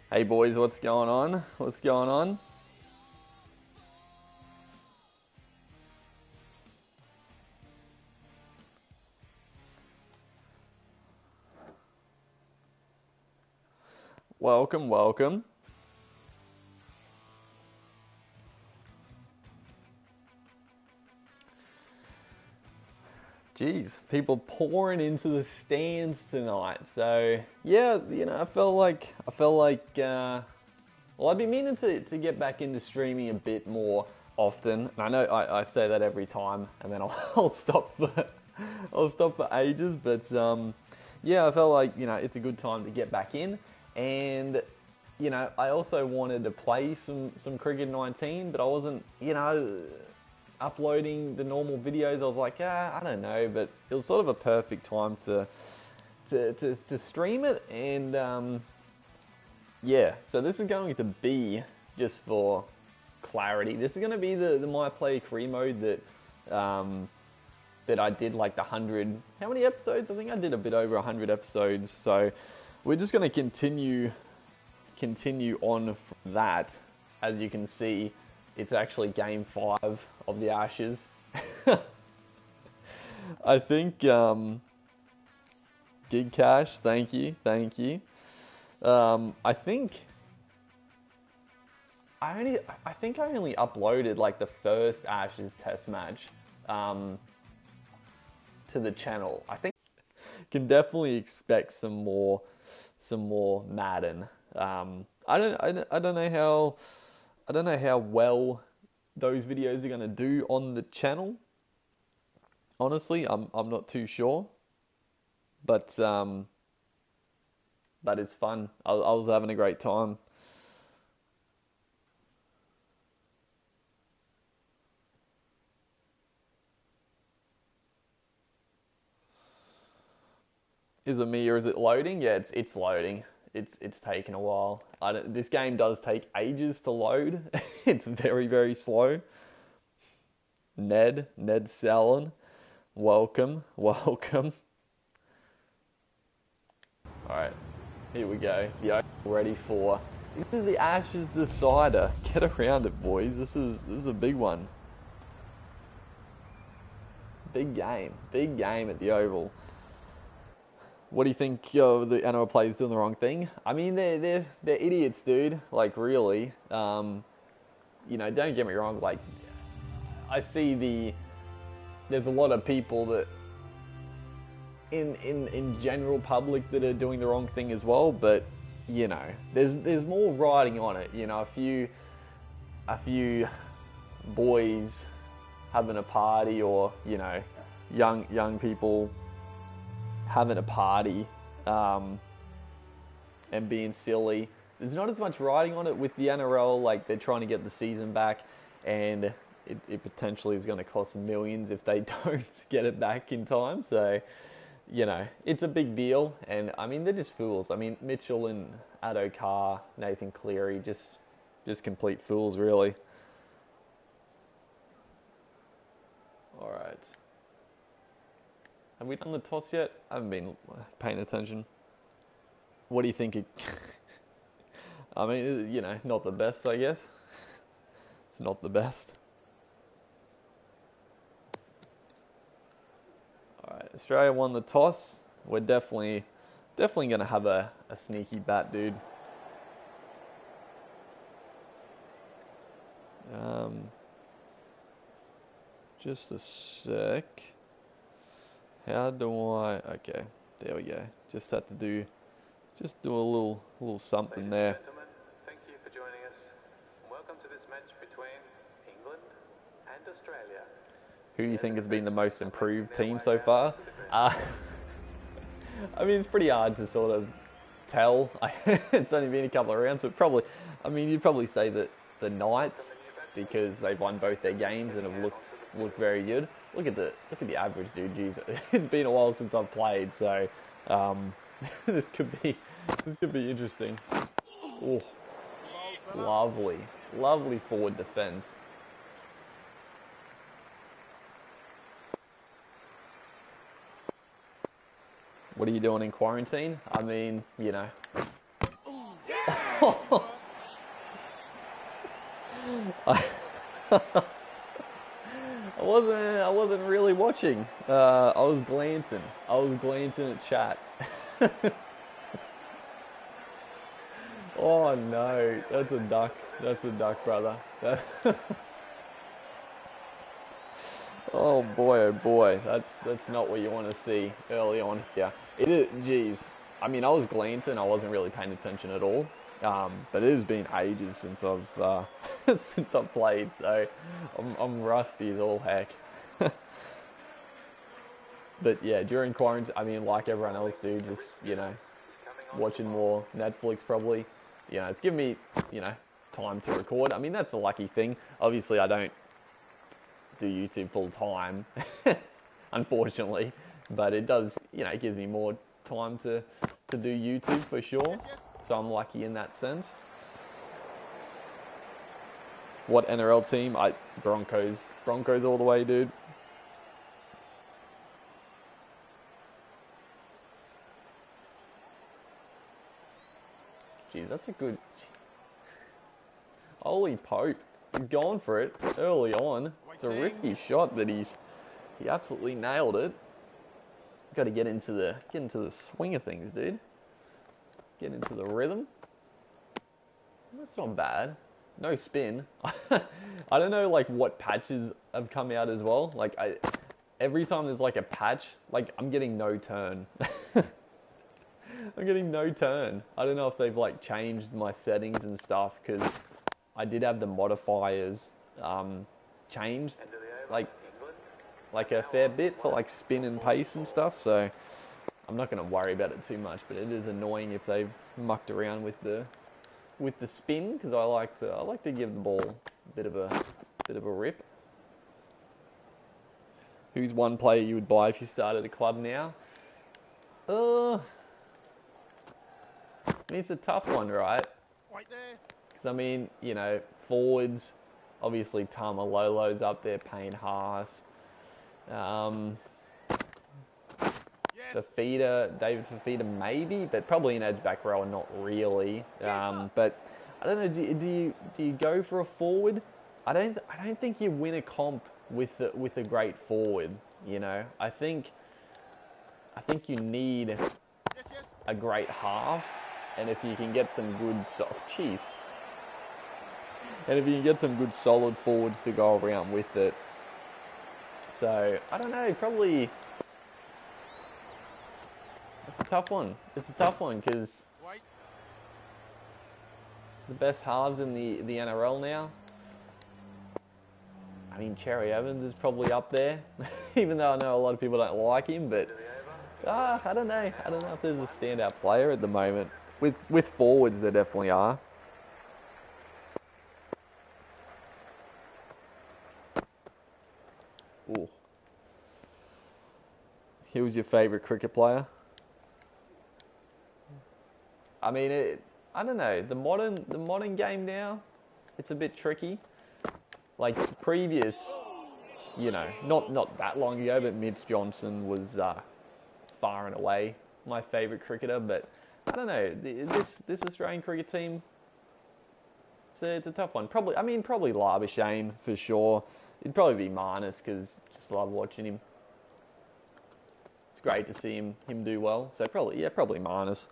Hey boys, what's going on? What's going on? Welcome, welcome. Jeez, people pouring into the stands tonight. So yeah, I felt like well, I've been meaning to get back into streaming a bit more often. And I know I say that every time, and then I'll stop I'll stop for ages. But yeah, I felt like it's a good time to get back in, and I also wanted to play some Cricket 19, but I wasn't uploading the normal videos. I was like, I don't know, but it was sort of a perfect time to stream it, and yeah. So this is going to be, just for clarity, this is going to be the My Play career mode that I did like the 100. How many episodes? I think I did a bit over 100 episodes. So we're just going to continue on from that. As you can see, it's actually game 5 of the Ashes. I think Gig Cash, thank you. I think I only uploaded like the first Ashes Test match to the channel. I think can definitely expect some more Madden. I don't know how well those videos are gonna do on the channel. Honestly, I'm not too sure, but it's fun. I was having a great time. Is it me or is it loading? Yeah, it's loading. It's taken a while. This game does take ages to load. It's very slow. Ned Sallin, welcome. All right, here we go. The ready for. This is the Ashes decider. Get around it, boys. This is a big one. Big game at the Oval. What do you think of the NRL players doing the wrong thing? I mean, they're idiots, dude. Like, really. Don't get me wrong. Like, I see there's a lot of people that in general public that are doing the wrong thing as well. But there's more riding on it. A few boys having a party, or young people having a party and being silly. There's not as much riding on it with the NRL. Like, they're trying to get the season back, and it potentially is going to cost millions if they don't get it back in time. So, it's a big deal. And I mean, they're just fools. I mean, Mitchell and Addo-Carr, Nathan Cleary, just complete fools, really. All right. Have we done the toss yet? I haven't been paying attention. What do you think? I mean, not the best, I guess. It's not the best. Alright, Australia won the toss. We're definitely going to have a sneaky bat, dude. Just a sec. How do I... Okay, there we go. Just had to do a little something there. Ladies and gentlemen, thank you for joining us. Welcome to this match between England and Australia. Who do you think has been the most improved team so far? I mean, it's pretty hard to sort of tell. It's only been a couple of rounds, but probably, I mean, you'd probably say that the Knights, because they've won both their games and have looked very good. Look at the average, dude. Jeez, it's been a while since I've played, so this could be interesting. Oh, lovely forward defense. What are you doing in quarantine? I mean, I wasn't really watching. I was glancing. At chat. Oh no, that's a duck. That's a duck, brother. Oh boy. That's not what you want to see early on here. It is, geez. I mean, I was glancing. I wasn't really paying attention at all. But it has been ages since I've since I've played, so I'm rusty as all heck. But yeah, during quarantine, I mean, like everyone else do, just watching more Netflix probably. It's given me time to record. I mean, that's a lucky thing. Obviously, I don't do YouTube full time, unfortunately, but it does, it gives me more time to do YouTube for sure. So I'm lucky in that sense. What NRL team? Broncos. Broncos all the way, dude. Jeez, that's a good... Holy Pope. He's gone for it early on. It's a risky shot, but he absolutely nailed it. Got to get into the swing of things, dude. Get into the rhythm. That's not bad. No spin. I don't know like what patches have come out as well. Like every time there's like a patch, like I'm getting no turn. I'm getting no turn. I don't know if they've like changed my settings and stuff, because I did have the modifiers changed like a fair bit for like spin and pace and stuff, so I'm not going to worry about it too much, but it is annoying if they've mucked around with the spin, because I like to give the ball a bit of a rip. Who's one player you would buy if you started a club now? I mean, it's a tough one, right? Right there. Because I mean, forwards, obviously Tamalolo's up there, Payne Haas. Fafita, David Fafita maybe, but probably an edge back rower, not really. But I don't know. Do you go for a forward? I don't think you win a comp with a great forward. I think you need a great half, and if you can get some good and if you can get some good solid forwards to go around with it. So I don't know. Probably. It's a tough one. Because the best halves in the NRL now. I mean, Cherry Evans is probably up there, even though I know a lot of people don't like him. But I don't know. I don't know if there's a standout player at the moment. With forwards, there definitely are. Ooh. Who was your favourite cricket player? I mean, I don't know. The modern game now, it's a bit tricky. Like previous, not that long ago, but Mitch Johnson was far and away my favourite cricketer. But I don't know. This Australian cricket team, it's a tough one. Probably Labuschagne for sure. It'd probably be Marnus, because just love watching him. It's great to see him do well. So probably Marnus.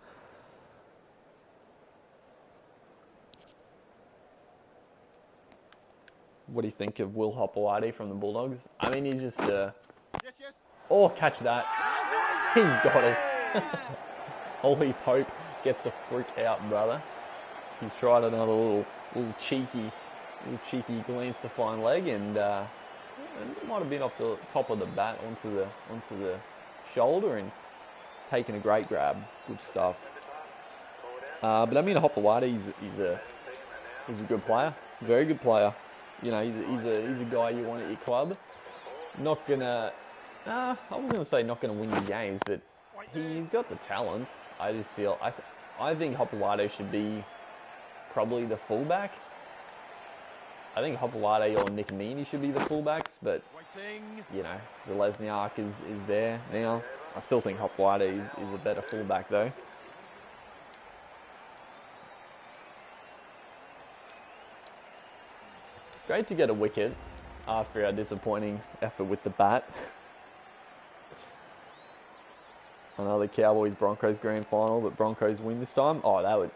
What do you think of Will Hopoate from the Bulldogs? I mean, he's just Oh, catch that. He's got it. Holy Pope, get the freak out, brother. He's tried another little cheeky glance to fine leg, and it might have been off the top of the bat onto the shoulder and taken a great grab. Good stuff. But I mean, Hopoate, he's a good player, very good player. He's a guy you want at your club. Not gonna, I was gonna say not gonna win you games, but he's got the talent. I just feel I think Hopoate should be probably the fullback. I think Hopoate or Nick Meaney should be the fullbacks, but Zelezniak is there now. I still think Hopoate is a better fullback though. great to get a wicket after our disappointing effort with the bat. Another Cowboys-Broncos grand final, but Broncos win this time. Oh, that would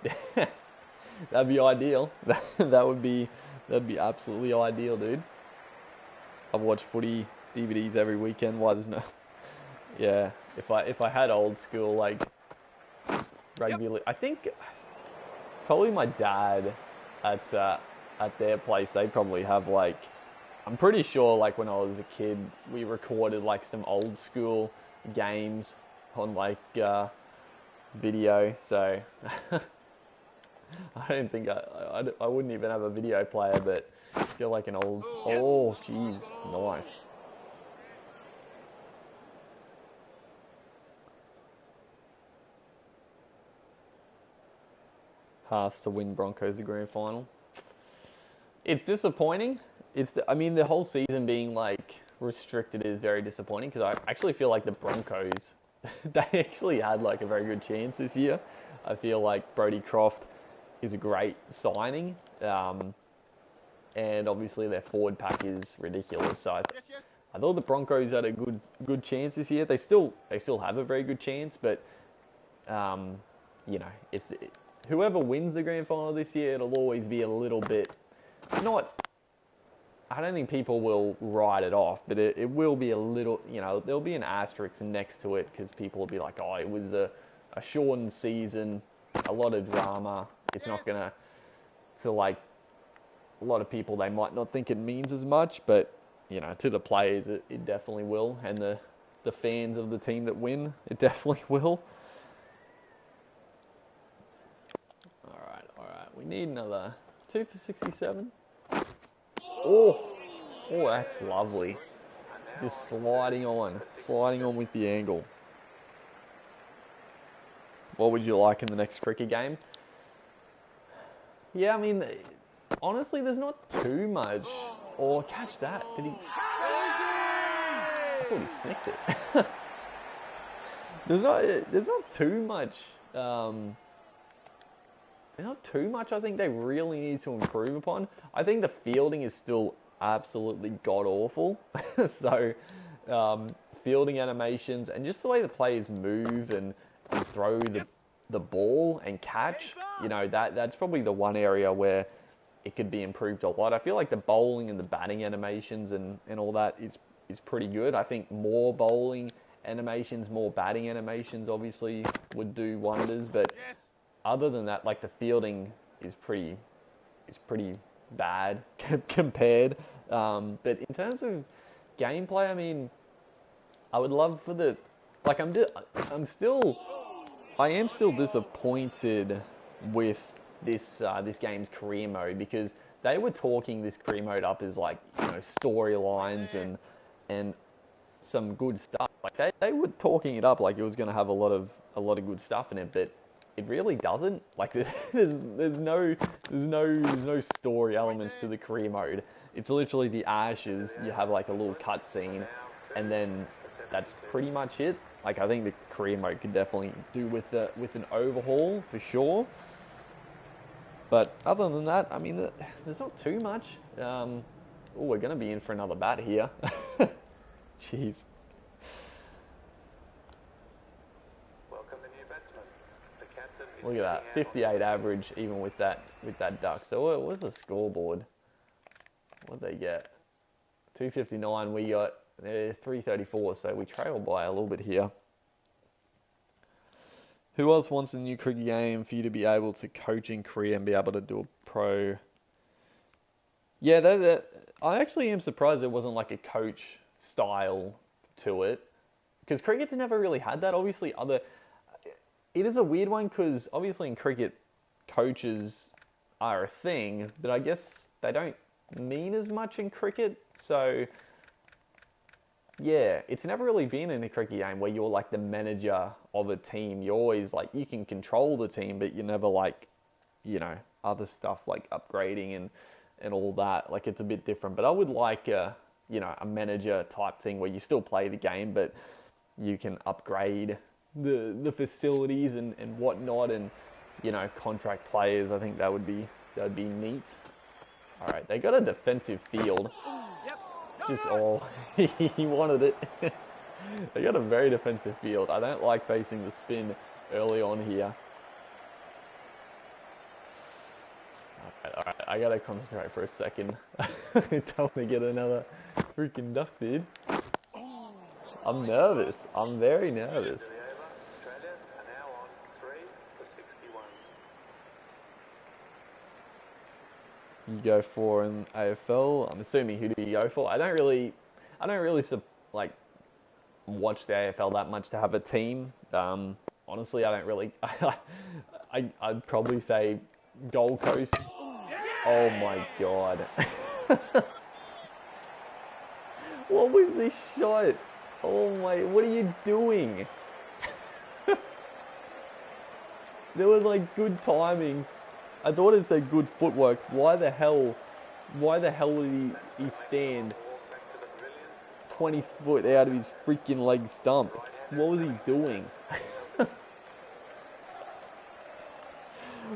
that'd be ideal. That'd be absolutely ideal, dude. I've watched footy DVDs every weekend. Why there's no? Yeah, if I had old school like rugby league, I think probably my dad at their place, they probably have like, I'm pretty sure like when I was a kid we recorded like some old school games on like video. So I don't think I wouldn't even have a video player, but I feel like an old. Oh, jeez, nice. Halves to win Broncos the grand final. It's disappointing. I mean, the whole season being like restricted is very disappointing because I actually feel like the Broncos, they actually had like a very good chance this year. I feel like Brodie Croft is a great signing, and obviously their forward pack is ridiculous. So I thought the Broncos had a good chance this year. They still have a very good chance, but you know, whoever wins the grand final this year, it'll always be a little bit not. I don't think people will write it off, but it will be a little, you know, there'll be an asterisk next to it because people will be like, oh, it was a shortened season, a lot of drama. It's not gonna, to like, a lot of people, they might not think it means as much, but, you know, to the players, it definitely will. And the fans of the team that win, it definitely will. All right. We need another 2 for 67. Oh, that's lovely. Just sliding on with the angle. What would you like in the next cricket game? Yeah, I mean, honestly, there's not too much. Or catch that. Did he? I thought he snicked it. There's not too much. There's not too much I think they really need to improve upon. I think the fielding is still absolutely god-awful. So, fielding animations and just the way the players move and throw the ball and catch, you know, that's probably the one area where it could be improved a lot. I feel like the bowling and the batting animations and all that is pretty good. I think more bowling animations, more batting animations obviously would do wonders, but other than that, like the fielding is pretty bad compared. But in terms of gameplay, I mean, I would love for the, like I am still disappointed with this game's career mode because they were talking this career mode up as like, you know, storylines and some good stuff. Like they were talking it up like it was going to have a lot of good stuff in it, but it really doesn't. Like there's no story elements to the career mode. It's literally the Ashes. You have like a little cutscene, and then that's pretty much it. Like I think the career mode could definitely do with an overhaul for sure. But other than that, I mean, there's not too much. Oh, we're gonna be in for another bat here. Jeez. Look at that, 58 average even with that duck. So what's the scoreboard? What'd they get? 259. We got 334. So we trail by a little bit here. Who else wants a new cricket game for you to be able to coach in Korea and be able to do a pro? Yeah, I actually am surprised there wasn't like a coach style to it, because cricket's never really had that. Obviously, it is a weird one because obviously in cricket, coaches are a thing, but I guess they don't mean as much in cricket. So yeah, it's never really been in a cricket game where you're like the manager of a team. You're always like, you can control the team, but you're never like, you know, other stuff like upgrading and all that. Like it's a bit different, but I would like a manager type thing where you still play the game, but you can upgrade the facilities and whatnot, and you know, contract players. I think that would be neat. All right, they got a defensive field. Just, oh, he wanted it. They got a very defensive field. I don't like facing the spin early on here. All right, I gotta concentrate for a second. Tell me to get another freaking duck, dude. I'm nervous. I'm very nervous. Australia are now on 3 for 61. You go for an AFL. I'm assuming who do you go for? I don't really like watch the AFL that much to have a team. Honestly, I don't really. I'd probably say Gold Coast. Oh my god! What was this shot? Oh my! What are you doing? There was like good timing. I thought it said good footwork. Why the hell did he stand 20 foot out of his freaking leg stump? What was he doing?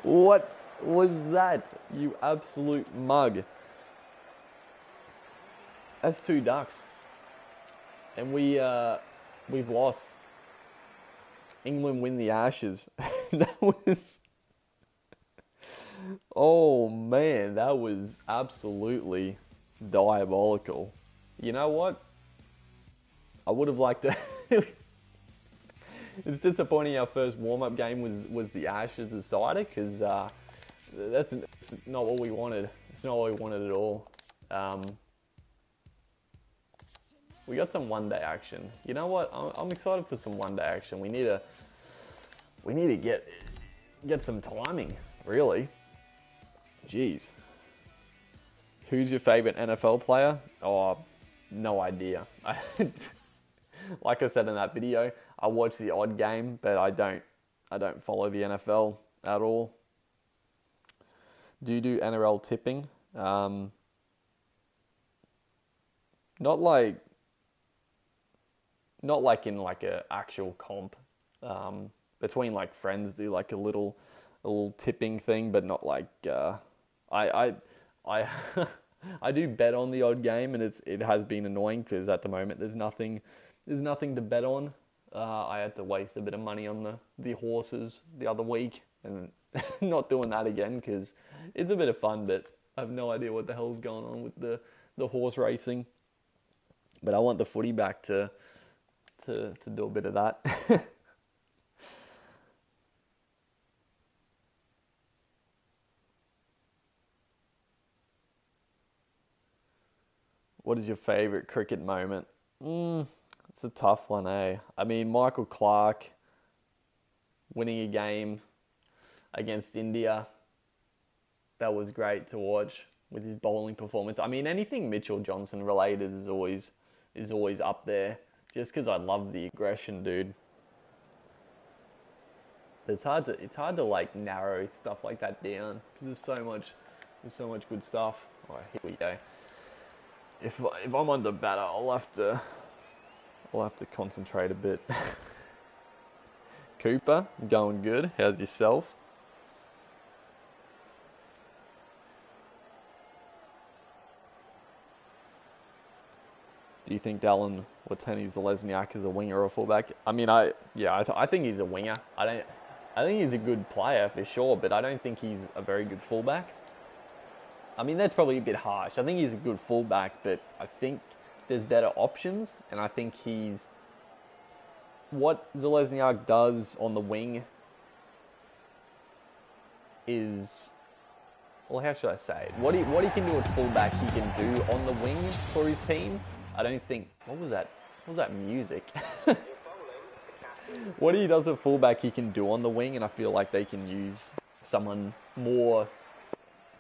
What was that, you absolute mug? That's 2 ducks. And we've lost. England win the Ashes. That was... Oh man, that was absolutely diabolical. You know what? I would have liked to... It's disappointing our first warm-up game was the Ashes decider, because that's not what we wanted. It's not what we wanted at all. We got some one-day action. You know what? I'm excited for some one-day action. We need to get some timing, really. Jeez. Who's your favorite NFL player? Oh, no idea. Like I said in that video, I watch the odd game, but I don't follow the NFL at all. Do you do NRL tipping? Not like in like a actual comp. Between like friends, do like a little tipping thing, but not like I I do bet on the odd game, and it has been annoying because at the moment there's nothing to bet on. I had to waste a bit of money on the horses the other week, and not doing that again because it's a bit of fun, but I have no idea what the hell's going on with the horse racing. But I want the footy back to do a bit of that. What is your favourite cricket moment? It's a tough one, eh? I mean, Michael Clarke winning a game against India, that was great to watch with his bowling performance. I mean, anything Mitchell Johnson related is always up there, just because I love the aggression, dude. It's hard to like narrow stuff like that down because there's so much good stuff. All right, here we go. If I'm on the batter, I'll have to concentrate a bit. Cooper, going good. How's yourself? Do you think Dallin Watene-Zelezniak is a winger or a fullback? I mean, I think he's a winger. I think he's a good player for sure, but I don't think he's a very good fullback. I mean, that's probably a bit harsh. I think he's a good fullback, but I think there's better options, and I think what Zelezniak does on the wing is, well, how should I say it? What he can do at fullback, he can do on the wing for his team. I don't think, what was that music? What he does at fullback, he can do on the wing, and I feel like they can use someone more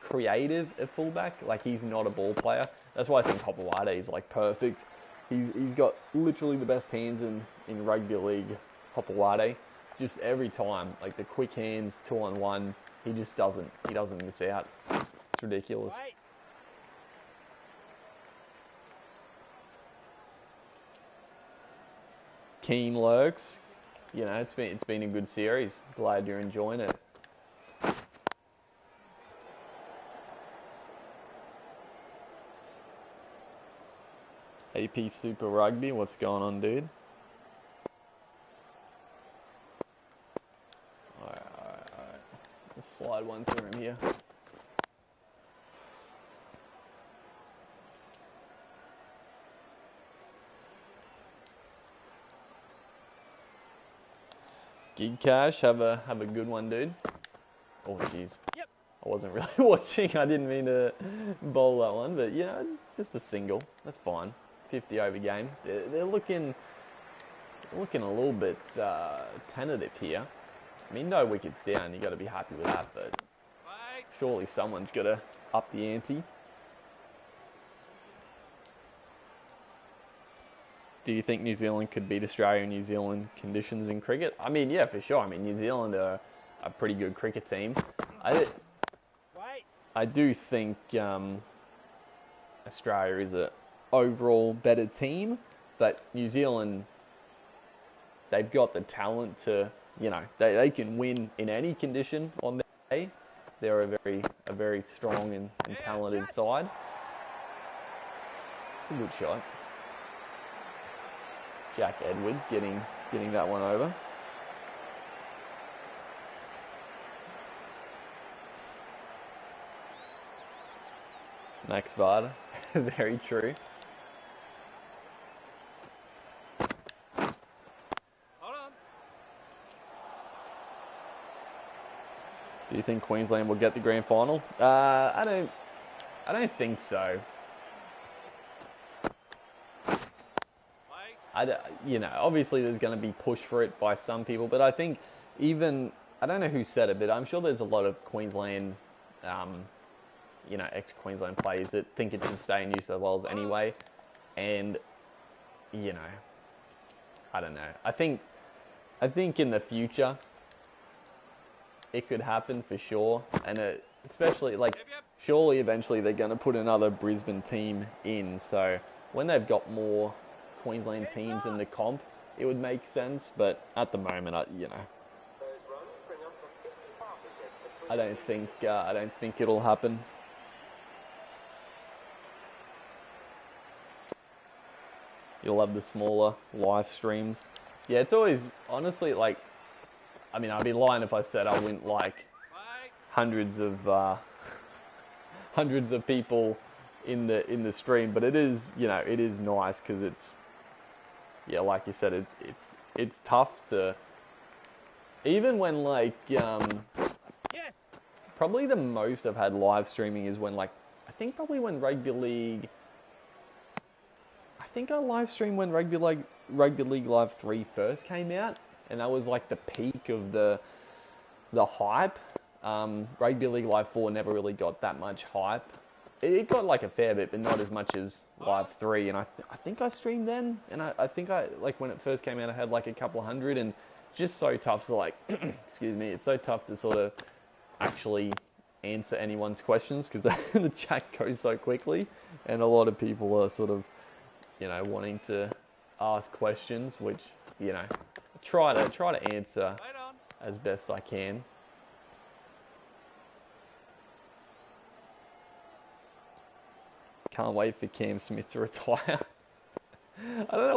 creative at fullback. Like, he's not a ball player. That's why I think Hopoate is like perfect. He's got literally the best hands in rugby league. Hopoate, just every time, like the quick hands, 2-on-1, he doesn't miss out. It's ridiculous. Keen lurks. You know, it's been a good series. Glad you're enjoying it. AP Super Rugby, what's going on, dude? Alright. Let's slide one through him here. Gig Cash, have a good one, dude. Oh, jeez. Yep. I wasn't really watching. I didn't mean to bowl that one, but yeah, it's just a single. That's fine. 50 over game. They're looking a little bit tentative here. I mean, no wickets down. You got to be happy with that, but surely someone's got to up the ante. Do you think New Zealand could beat Australia in New Zealand conditions in cricket? I mean, yeah, for sure. I mean, New Zealand are a pretty good cricket team. I do think Australia is a overall better team, but New Zealand, they've got the talent to, you know, they can win in any condition on their day. They're a very strong and talented side. It's a good shot. Jack Edwards getting that one over. Max Varda, very true. Hold on. Do you think Queensland will get the grand final? I don't think so. You know, obviously there's going to be push for it by some people, but I think even, I don't know who said it, but I'm sure there's a lot of Queensland, you know, ex-Queensland players that think it should stay in New South Wales anyway, and, you know, I don't know. I think in the future, it could happen for sure, and especially, like, surely eventually they're going to put another Brisbane team in, so when they've got more Queensland teams in the comp, it would make sense, but at the moment, you know, I don't think it'll happen. You'll have the smaller live streams. Yeah, it's always, honestly, like, I mean, I'd be lying if I said I wouldn't like hundreds of people in the stream, but it is, you know, it is nice because it's, yeah, like you said, it's tough to, even when, like, probably the most I've had live streaming is when, like, I think probably when Rugby League, I think I live streamed when Rugby League Live 3 first came out, and that was like the peak of the hype. Rugby League Live 4 never really got that much hype. It got like a fair bit, but not as much as Live 3, and I think I streamed then, and I think like when it first came out I had like a couple hundred, and just so tough to like, excuse me, it's so tough to sort of actually answer anyone's questions because the chat goes so quickly, and a lot of people are sort of, you know, wanting to ask questions, which, you know, try to answer as best I can. Can't wait for Cam Smith to retire. I don't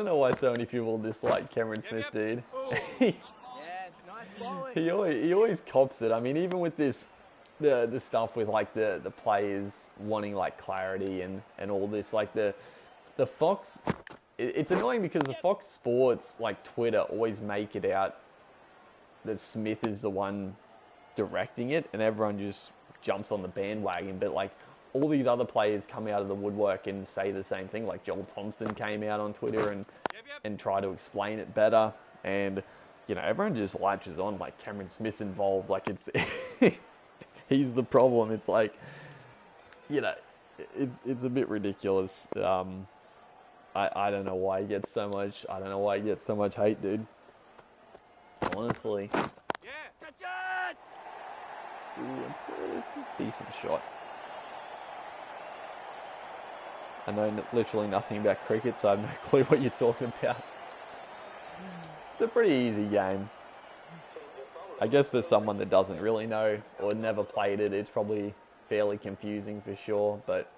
know why so many people dislike Cameron Smith, dude. He always cops it. I mean, even with this, the stuff with like the players wanting like clarity and all this, like the Fox, it's annoying because the Fox Sports like Twitter always make it out that Smith is the one directing it, and everyone just jumps on the bandwagon. But like, all these other players come out of the woodwork and say the same thing. Like Joel Thompson came out on Twitter and tried to explain it better. And, you know, everyone just latches on like Cameron Smith's involved. Like it's, he's the problem. It's like, you know, it's a bit ridiculous. I don't know why he gets so much. I don't know why he gets so much hate, dude. Honestly. Ooh, it's a decent shot. I know literally nothing about cricket, so I have no clue what you're talking about. It's a pretty easy game. I guess for someone that doesn't really know or never played it, it's probably fairly confusing for sure. But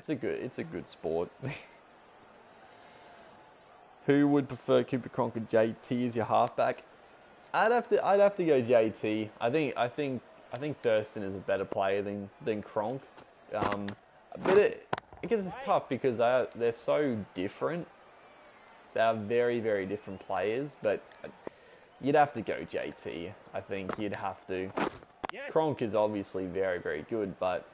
it's a good sport. Who would prefer Cooper Cronk or JT as your halfback? I'd have to go JT. I think Thurston is a better player than Cronk. But I guess it's tough because they're so different. They are very, very different players, but you'd have to go JT. I think you'd have to. Cronk is obviously very, very good, but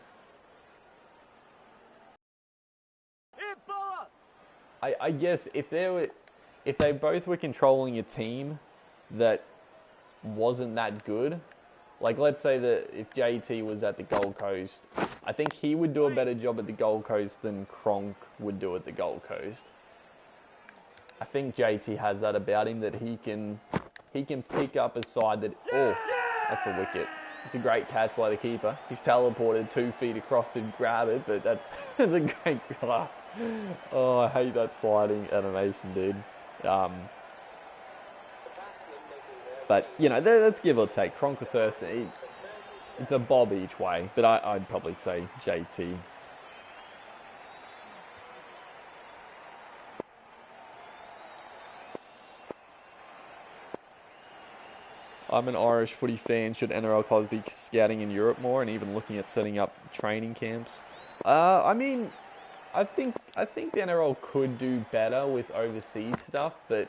I guess if they both were controlling a team that wasn't that good, like let's say that if JT was at the Gold Coast, I think he would do a better job at the Gold Coast than Cronk would do at the Gold Coast. I think JT has that about him that he can pick up a side that, oh, that's a wicket. It's a great catch by the keeper. He's teleported 2 feet across to grab it, but that's a great grab. Oh, I hate that sliding animation, dude. But, you know, let's give or take. Cronk or Thurston, it's a bob each way, but I'd probably say JT. I'm an Irish footy fan. Should NRL clubs be scouting in Europe more and even looking at setting up training camps? I mean, I think the NRL could do better with overseas stuff, but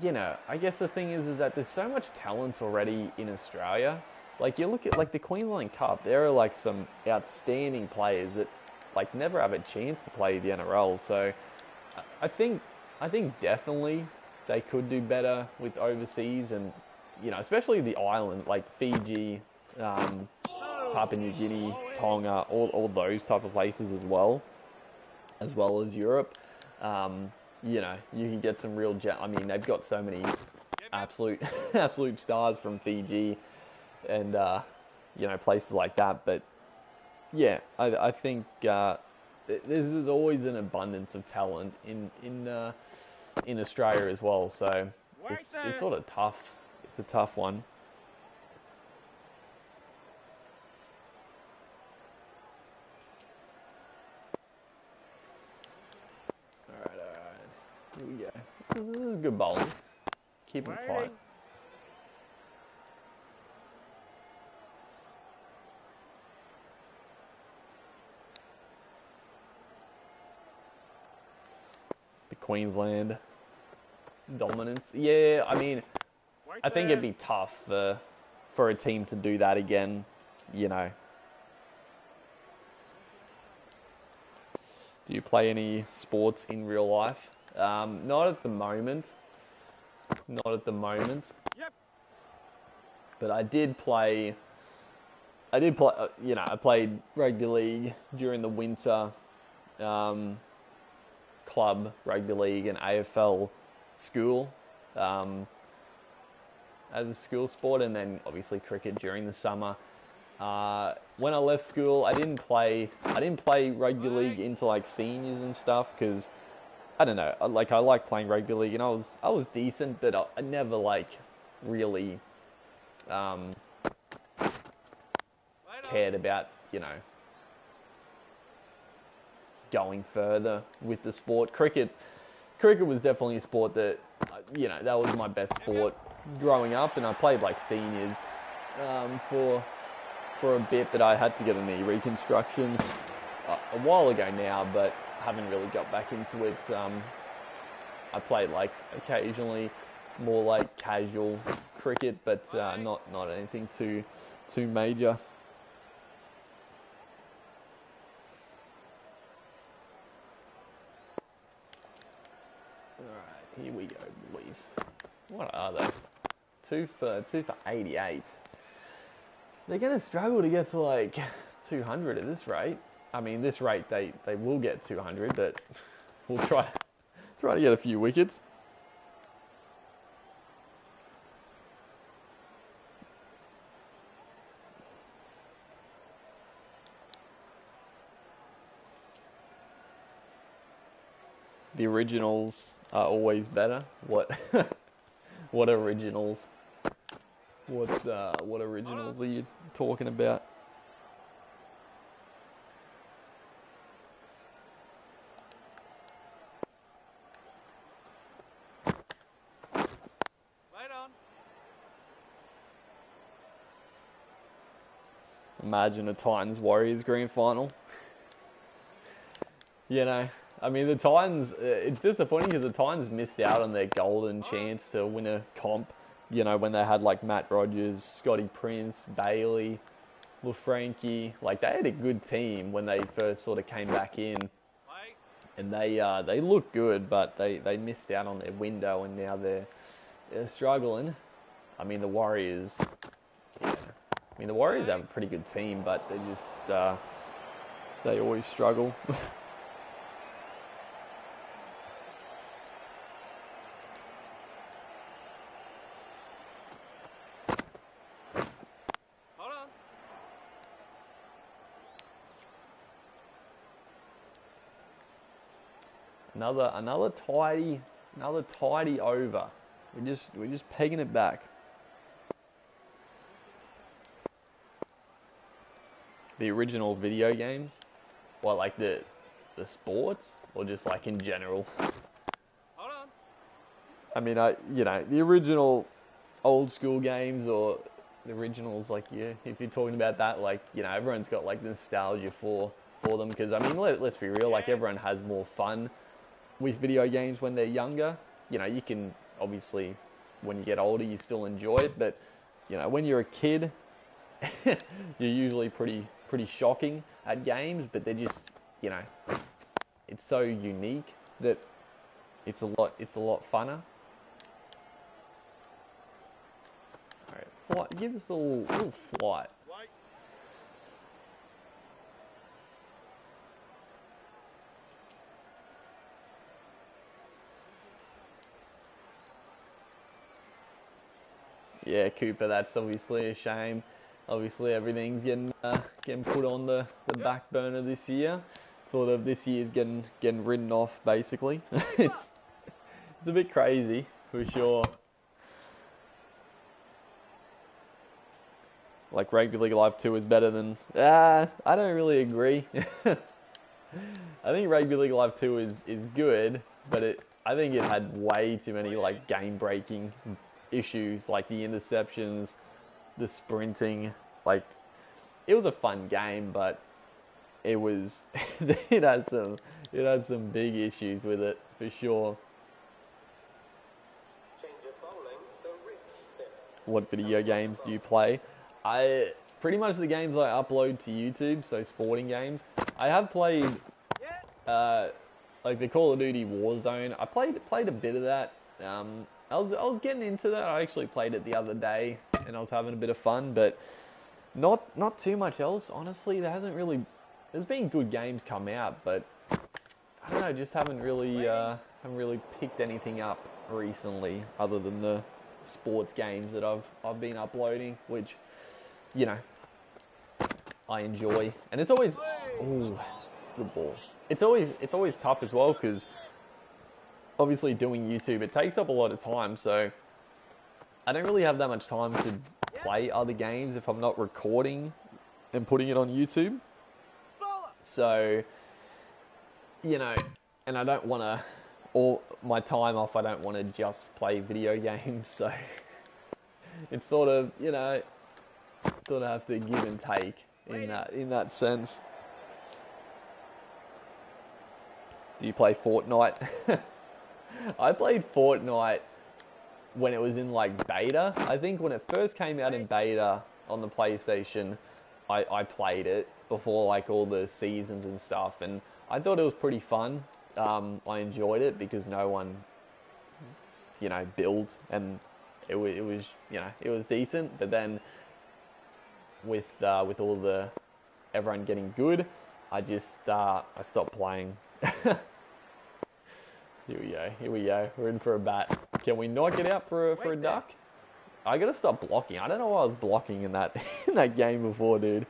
you know, I guess the thing is that there's so much talent already in Australia. Like you look at like the Queensland Cup, there are like some outstanding players that like never have a chance to play the NRL. So I think definitely they could do better with overseas, and you know, especially the island like Fiji, Papua New Guinea, Tonga, all those type of places as well as Europe. You know, you can get some real. I mean, they've got so many absolute stars from Fiji, and you know, places like that. But yeah, I think there's always an abundance of talent in Australia as well. So it's sort of tough. It's a tough one. All right. Here we go. This is good bowling. Keep it tight. The Queensland dominance. Yeah, I mean, I think it'd be tough for a team to do that again, you know. Do you play any sports in real life? Not at the moment. Not at the moment. Yep. But I did play, you know, I played rugby league during the winter, club rugby league and AFL school, as a school sport, and then obviously cricket during the summer. When I left school, I didn't play rugby league into like seniors and stuff because I don't know, I like playing rugby league and I was decent, but I never like really cared about, you know, going further with the sport. Cricket was definitely a sport that, you know, that was my best sport growing up, and I played like seniors for a bit, but I had to get a knee reconstruction a while ago now, but haven't really got back into it. I played like occasionally, more like casual cricket, but not anything too major. Alright, here we go, boys. What are they? 2 for 88. They're going to struggle to get to like 200 at this rate. I mean, this rate they will get 200, but we'll try to get a few wickets. The originals are always better. What what originals? What originals are you talking about? imagine a Titans Warriors grand final. You know, I mean, the Titans, it's disappointing because the Titans missed out on their golden chance to win a comp, you know, when they had like Matt Rogers, Scotty Prince, Bailey, LaFranchi. Like, they had a good team when they first sort of came back in. And they looked good, but they missed out on their window, and now they're struggling. I mean, the Warriors, yeah. I mean, the Warriors have a pretty good team, but they just, they always struggle. Another tidy over. We're just pegging it back. The original video games, or like the sports, or just like in general. Hold on. I mean, you know, the original old school games, or the originals, like, yeah, if you're talking about that, like, you know, everyone's got like nostalgia for them, because I mean, let's be real, like, everyone has more fun with video games when they're younger. You know, you can obviously, when you get older, you still enjoy it, but you know, when you're a kid, you're usually pretty shocking at games, but they're just, you know, it's so unique that it's a lot funner. All right, give us a little flight. Yeah, Cooper, that's obviously a shame. Obviously, everything's getting put on the back burner this year. Sort of this year's getting written off, basically. It's a bit crazy, for sure. Like, Rugby League Live 2 is better than... I don't really agree. I think Rugby League Live 2 is good, but I think it had way too many, like, game-breaking issues, like the interceptions, the sprinting. Like, it was a fun game, but it was it had some big issues with it, for sure. What video games do you play? Pretty much the games I upload to YouTube, so sporting games. I have played like the Call of Duty Warzone. I played a bit of that. I was getting into that. I actually played it the other day, and I was having a bit of fun, but not too much else. Honestly, there's been good games come out, but I don't know, just haven't really picked anything up recently, other than the sports games that I've been uploading, which, you know, I enjoy. And it's always, ooh, it's a good ball. It's always tough as well, because obviously doing YouTube, it takes up a lot of time, so I don't really have that much time to play other games if I'm not recording and putting it on YouTube. So, you know, and I don't want to, all my time off, I don't want to just play video games, so it's sort of, you know, sort of have to give and take in that sense. Do you play Fortnite? I played Fortnite when it was in like beta. I think when it first came out in beta on the PlayStation, I played it before like all the seasons and stuff, and I thought it was pretty fun. I enjoyed it because no one, you know, built, and it was, you know, it was decent. But then with all the everyone getting good, I stopped playing. Here we go. We're in for a bat. Can we not get out for a duck? I gotta stop blocking. I don't know why I was blocking in that game before, dude.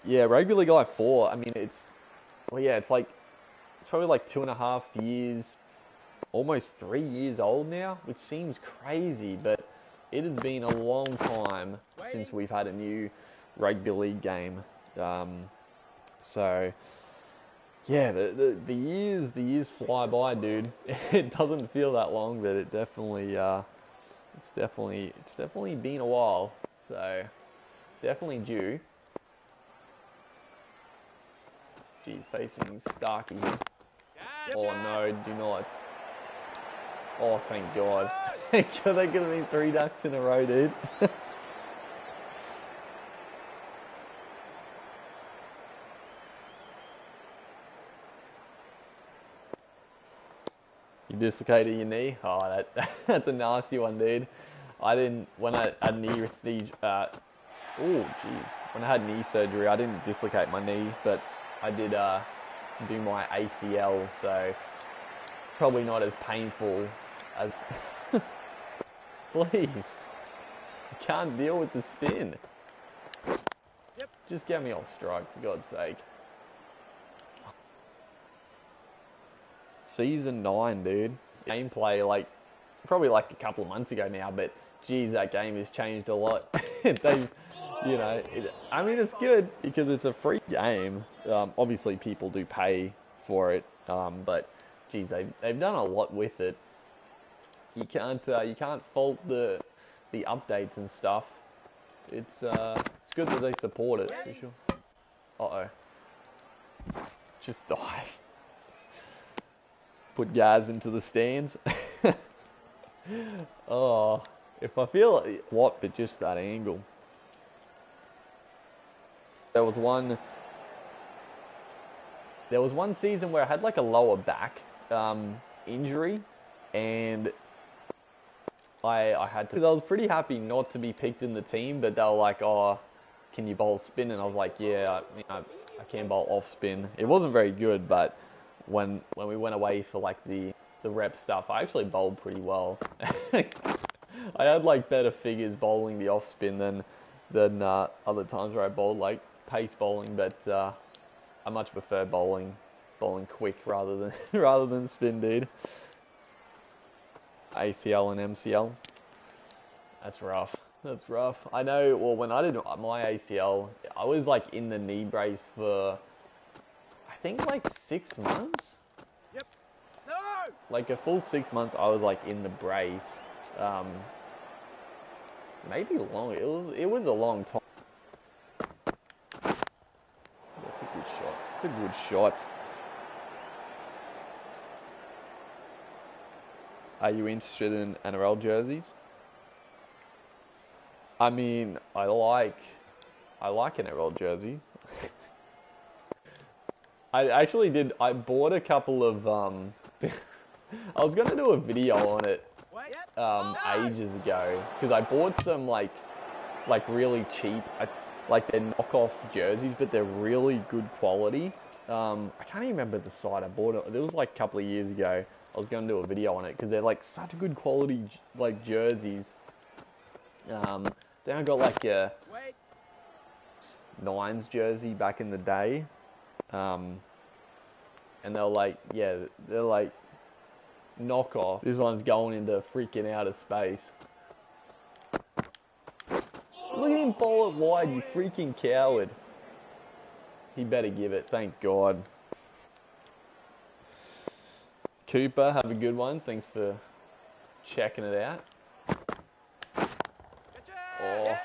Yeah, Rugby League Live 4. I mean, it's probably like 2.5 years, almost 3 years old now, which seems crazy, but it has been a long time since we've had a new Rugby League game. So yeah, the years fly by, dude. It doesn't feel that long, but it definitely It's definitely been a while, so definitely due. Geez, facing Starkey here. Oh no, do not. Oh, thank God. Thank God, that could have been 3 ducks in a row, dude. You dislocated your knee? Oh, that's a nasty one, dude. When I had knee, oh, jeez. When I had knee surgery, I didn't dislocate my knee, but I did do my ACL, so probably not as painful as... Please. I can't deal with the spin. Yep. Just get me off strike, for God's sake. Season 9, dude. Gameplay, like, probably like a couple of months ago now, but geez, that game has changed a lot. They've, you know, I mean, it's good because it's a free game. Obviously, people do pay for it, but geez, they've done a lot with it. You can't fault the updates and stuff. It's good that they support it for sure. Just dive. Put Gaz into the stands. Oh, if I feel it, what, but just that angle. There was one season where I had like a lower back injury, and I had to. I was pretty happy not to be picked in the team, but they were like, "Oh, can you bowl spin?" And I was like, "Yeah, I can bowl off spin." It wasn't very good, but when we went away for like the rep stuff, I actually bowled pretty well. I had like better figures bowling the off spin than other times where I bowled like pace bowling, but I much prefer bowling quick rather than spin, dude. ACL and MCL. That's rough. That's rough. I know, well, when I did my ACL, I was like in the knee brace for, I think like 6 months. Yep. No! Like a full 6 months I was like in the brace. Maybe long. It was a long time. That's a good shot. It's a good shot. Are you interested in NRL jerseys? I mean, I like NRL jerseys. I bought a couple of I was gonna do a video on it ages ago, because I bought some like really cheap, like they're knockoff jerseys, but they're really good quality. I can't even remember the site I bought it. It was like a couple of years ago. I was going to do a video on it because they're like such good quality like jerseys. Then I got like a Nines jersey back in the day, and they're like, yeah, they're like knockoff. This one's going into freaking outer space. Look at him bowl it wide, you freaking coward. He better give it, thank God. Cooper, have a good one. Thanks for checking it out. Oh.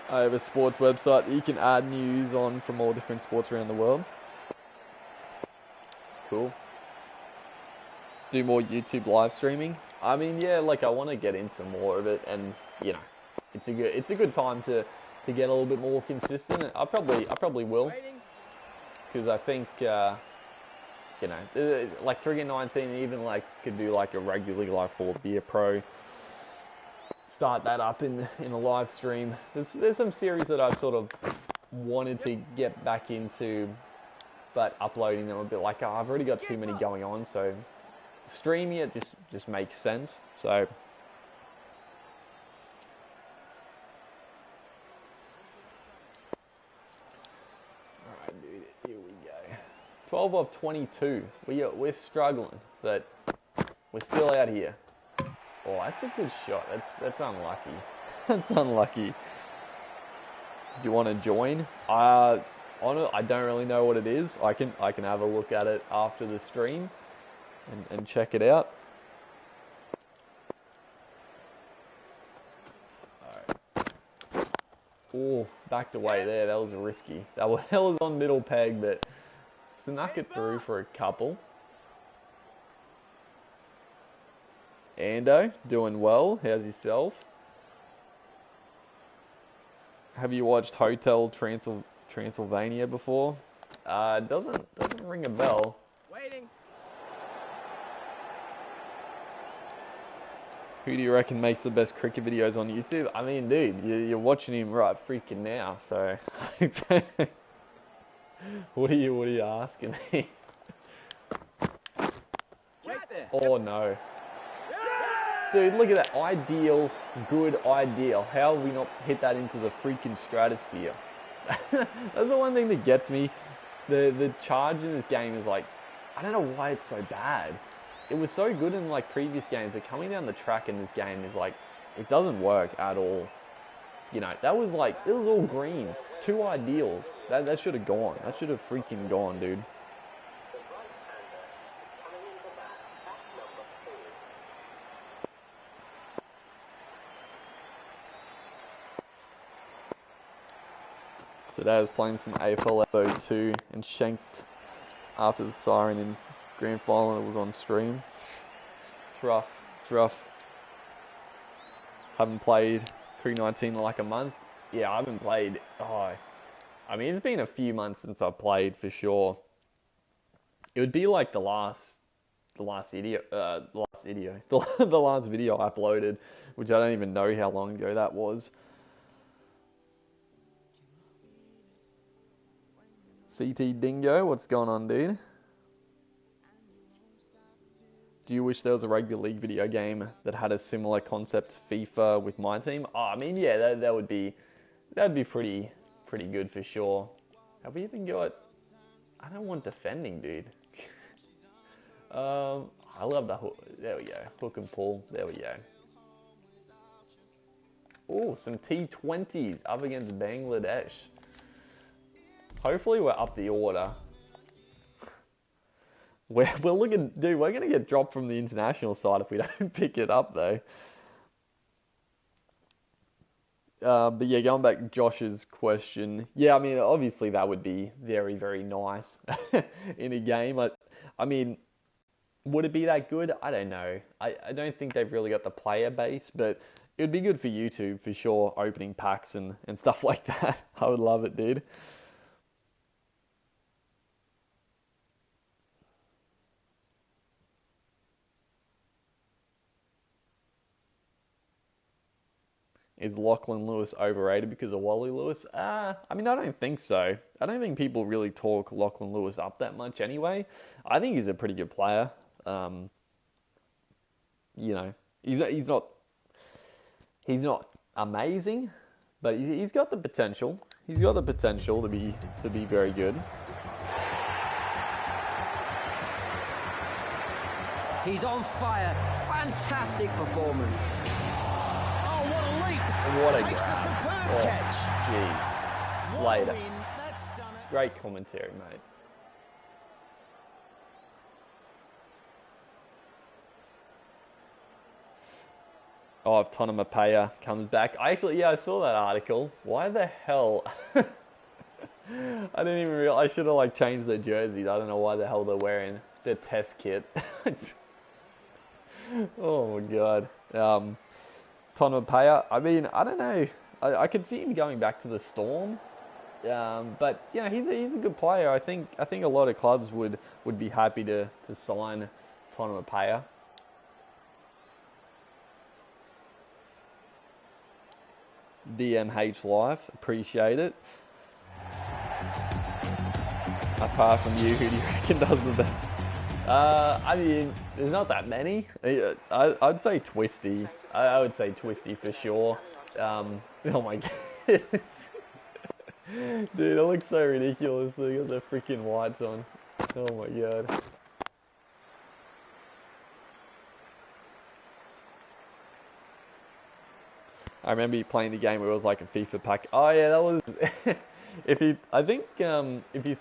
I have a sports website that you can add news on from all different sports around the world. It's cool. Do more YouTube live streaming. I mean, yeah, like I want to get into more of it, and you know, it's a good time to get a little bit more consistent. I probably will, because I think you know, like 3K19, even like could do like a Rugby League Live 4 Beer Pro. Start that up in a live stream. There's some series that I've sort of wanted to get back into, but uploading them a bit like I've already got too many going on, so streaming it just makes sense. So. Here we go. 12 of 22. We're struggling, but we're still out here. Oh, that's a good shot. That's unlucky. That's unlucky. Do you want to join? on it. I don't really know what it is. I can have a look at it after the stream and check it out. Alright. Oh, backed away there. That was risky. That was on middle peg, but snuck it through for a couple. Ando, doing well. How's yourself? Have you watched Hotel Transylvania before? Doesn't ring a bell. Waiting. Who do you reckon makes the best cricket videos on YouTube? I mean, dude, you're watching him right freaking now, so what are you asking me? Right there. Oh no. Dude, look at that. Ideal, good ideal. How have we not hit that into the freaking stratosphere? That's the one thing that gets me. The charge in this game is like, I don't know why it's so bad. It was so good in like previous games, but coming down the track in this game is like, it doesn't work at all. You know, that was like, it was all greens. 2 ideals. That should have gone. That should have freaking gone, dude. Today I was playing some AFL Evo 2 and shanked after the siren in grand final. It was on stream. It's rough. It's rough. Haven't played Crew 19 in like a month. Yeah, I haven't played. I mean, it's been a few months since I played for sure. It would be like the last video I uploaded, which I don't even know how long ago that was. CT Dingo, what's going on, dude? Do you wish there was a rugby league video game that had a similar concept to FIFA with my team? Oh, I mean, yeah, that'd be pretty good for sure. Have we even got? I don't want defending, dude. I love the hook. There we go, hook and pull. There we go. Oh, some T20s up against Bangladesh. Hopefully we're up the order. We're looking, dude, we're going to get dropped from the international side if we don't pick it up, though. But yeah, going back to Josh's question. Yeah, I mean, obviously that would be very, very nice in a game. I mean, would it be that good? I don't know. I don't think they've really got the player base, but it would be good for YouTube for sure, opening packs and stuff like that. I would love it, dude. Is Lachlan Lewis overrated because of Wally Lewis? I mean, I don't think so. I don't think people really talk Lachlan Lewis up that much anyway. I think he's a pretty good player. You know, he's not amazing, but he's got the potential. He's got the potential to be very good. He's on fire. Fantastic performance. What a Takes grab. a superb catch. Jeez. What a Slater. win. That's done it. Great commentary, mate. Oh, if Tonamapea comes back. I saw that article. Why the hell? I didn't even realize. I should have like changed their jerseys. I don't know why the hell they're wearing their test kit. Oh my god. Tonamapea, I mean, I don't know. I could see him going back to the Storm, but yeah, he's a good player. I think a lot of clubs would be happy to sign Tonamapea. DMH Life, appreciate it. Apart from you, who do you reckon does the best? I mean, there's not that many. I'd say Twisty. I would say Twisty for sure. Oh my god. Dude, it looks so ridiculous. They got the freaking whites on. Oh my god. I remember you playing the game where it was like a FIFA pack. Oh yeah, that was... I think if you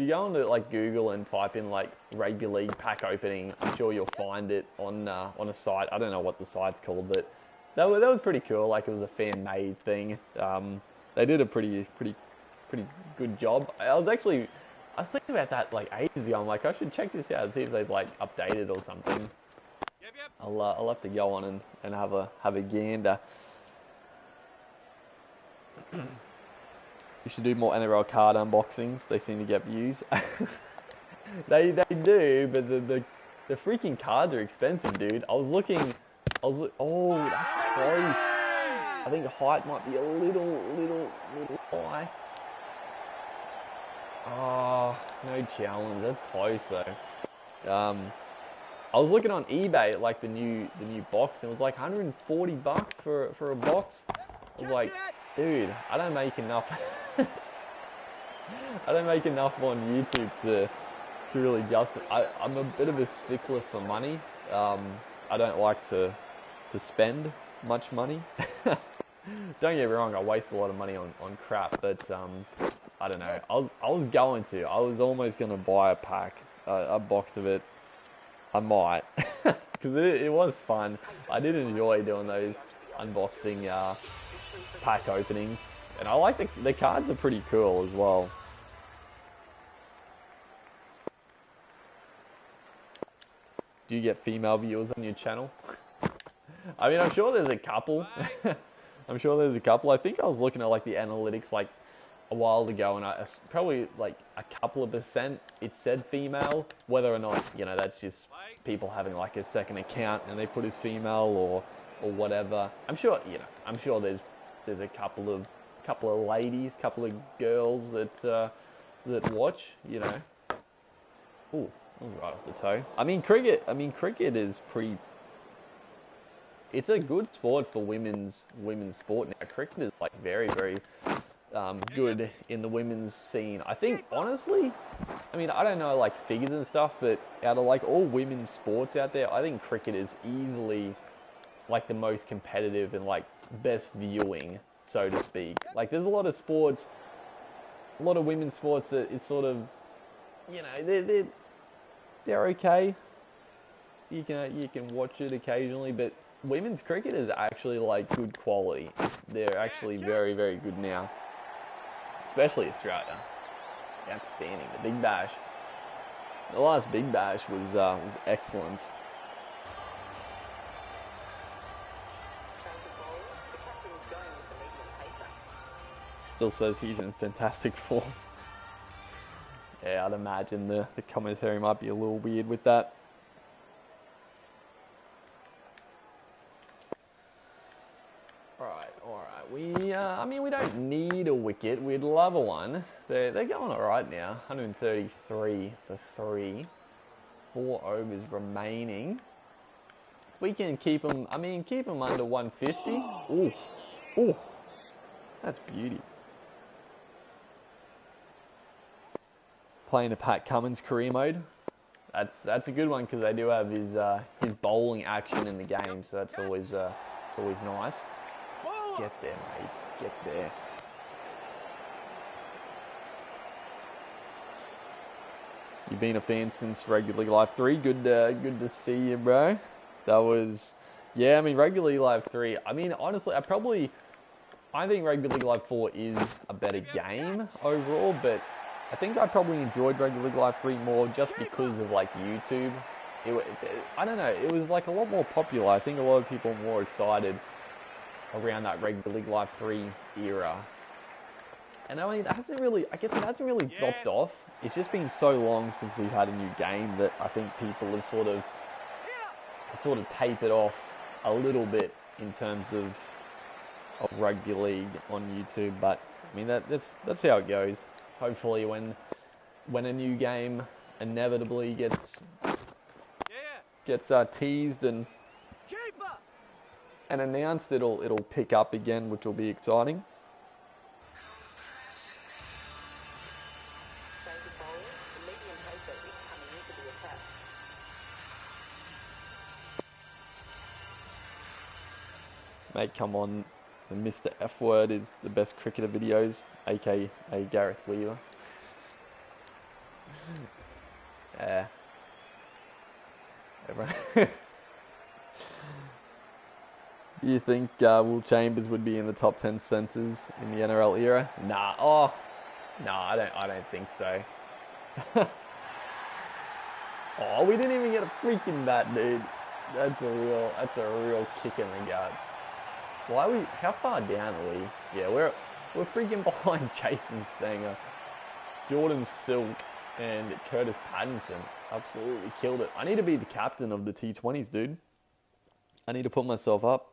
go onto like Google and type in like rugby league pack opening, I'm sure you'll find it on a site. I don't know what the site's called, but that was pretty cool. Like it was a fan made thing. They did a pretty good job. I was thinking about that like ages ago. I'm like, I should check this out and see if they've like updated or something. Yep, yep. I'll have to go on and have a gander. You should do more NRL card unboxings. They seem to get views. they do, but the freaking cards are expensive, dude. Oh, that's close. I think height might be a little high. Oh, no challenge. That's close though. I was looking on eBay at like the new box, and it was like $140 for a box. I was like, dude, I don't make enough. I don't make enough on YouTube to really justify. I'm a bit of a stickler for money. I don't like to spend much money. Don't get me wrong, I waste a lot of money on crap, but I don't know. I was almost gonna buy a box of it. I might, because it was fun. I did enjoy doing those unboxing pack openings, and I like the cards are pretty cool as well. Do you get female viewers on your channel? I mean, I'm sure there's a couple. I'm sure there's a couple. I think I was looking at like the analytics like a while ago, and I probably like a couple of percent it said female. Whether or not, you know, that's just people having like a second account and they put as female or whatever. I'm sure, you know, I'm sure there's a couple of ladies, couple of girls that watch, you know. Ooh, that was right off the toe. I mean, cricket is pretty. It's a good sport for women's sport now. Cricket is like very good in the women's scene. I think honestly, I mean, I don't know like figures and stuff, but out of like all women's sports out there, I think cricket is easily like the most competitive and like best viewing, so to speak. Like there's a lot of sports, a lot of women's sports that it's sort of, you know, they're okay. You can watch it occasionally, but women's cricket is actually like good quality. They're actually very good now, especially Australia. Outstanding. The Big Bash. The last Big Bash was excellent. Still says he's in fantastic form. Yeah, I'd imagine the commentary might be a little weird with that. Alright. I mean, we don't need a wicket. We'd love a one. They're going alright now. 133 for 3. 4 overs remaining. We can keep them, keep them under 150. Ooh. That's beauty. Playing a Pat Cummins career mode. That's a good one because they do have his bowling action in the game, so that's always nice. Get there, mate. Get there. You've been a fan since Rugby League Live 3. Good to see you, bro. That was, yeah. I mean, Rugby League Live 3. I mean, honestly, I think Rugby League Live 4 is a better game overall, but I think I probably enjoyed Rugby League Live 3 more just because of like YouTube. I don't know. It was like a lot more popular. I think a lot of people were more excited around that Rugby League Live 3 era. And I mean, it hasn't really dropped off. It's just been so long since we've had a new game that I think people have sort of tapered off a little bit in terms of Rugby League on YouTube. But I mean, that's how it goes. Hopefully, when a new game inevitably gets teased and announced, it'll pick up again, which will be exciting. Mate, come on. The Mr. F Word is the best cricketer videos, aka Gareth Weaver. Yeah. Everyone. Do you think Will Chambers would be in the top 10 centers in the NRL era? Nah. Oh, no, I don't think so. Oh, we didn't even get a freaking bat, dude. That's a real kick in the guts. Why are we? How far down are we? Yeah, we're freaking behind Jason Sanger, Jordan Silk, and Curtis Pattinson. Absolutely killed it. I need to be the captain of the T20s, dude. I need to put myself up.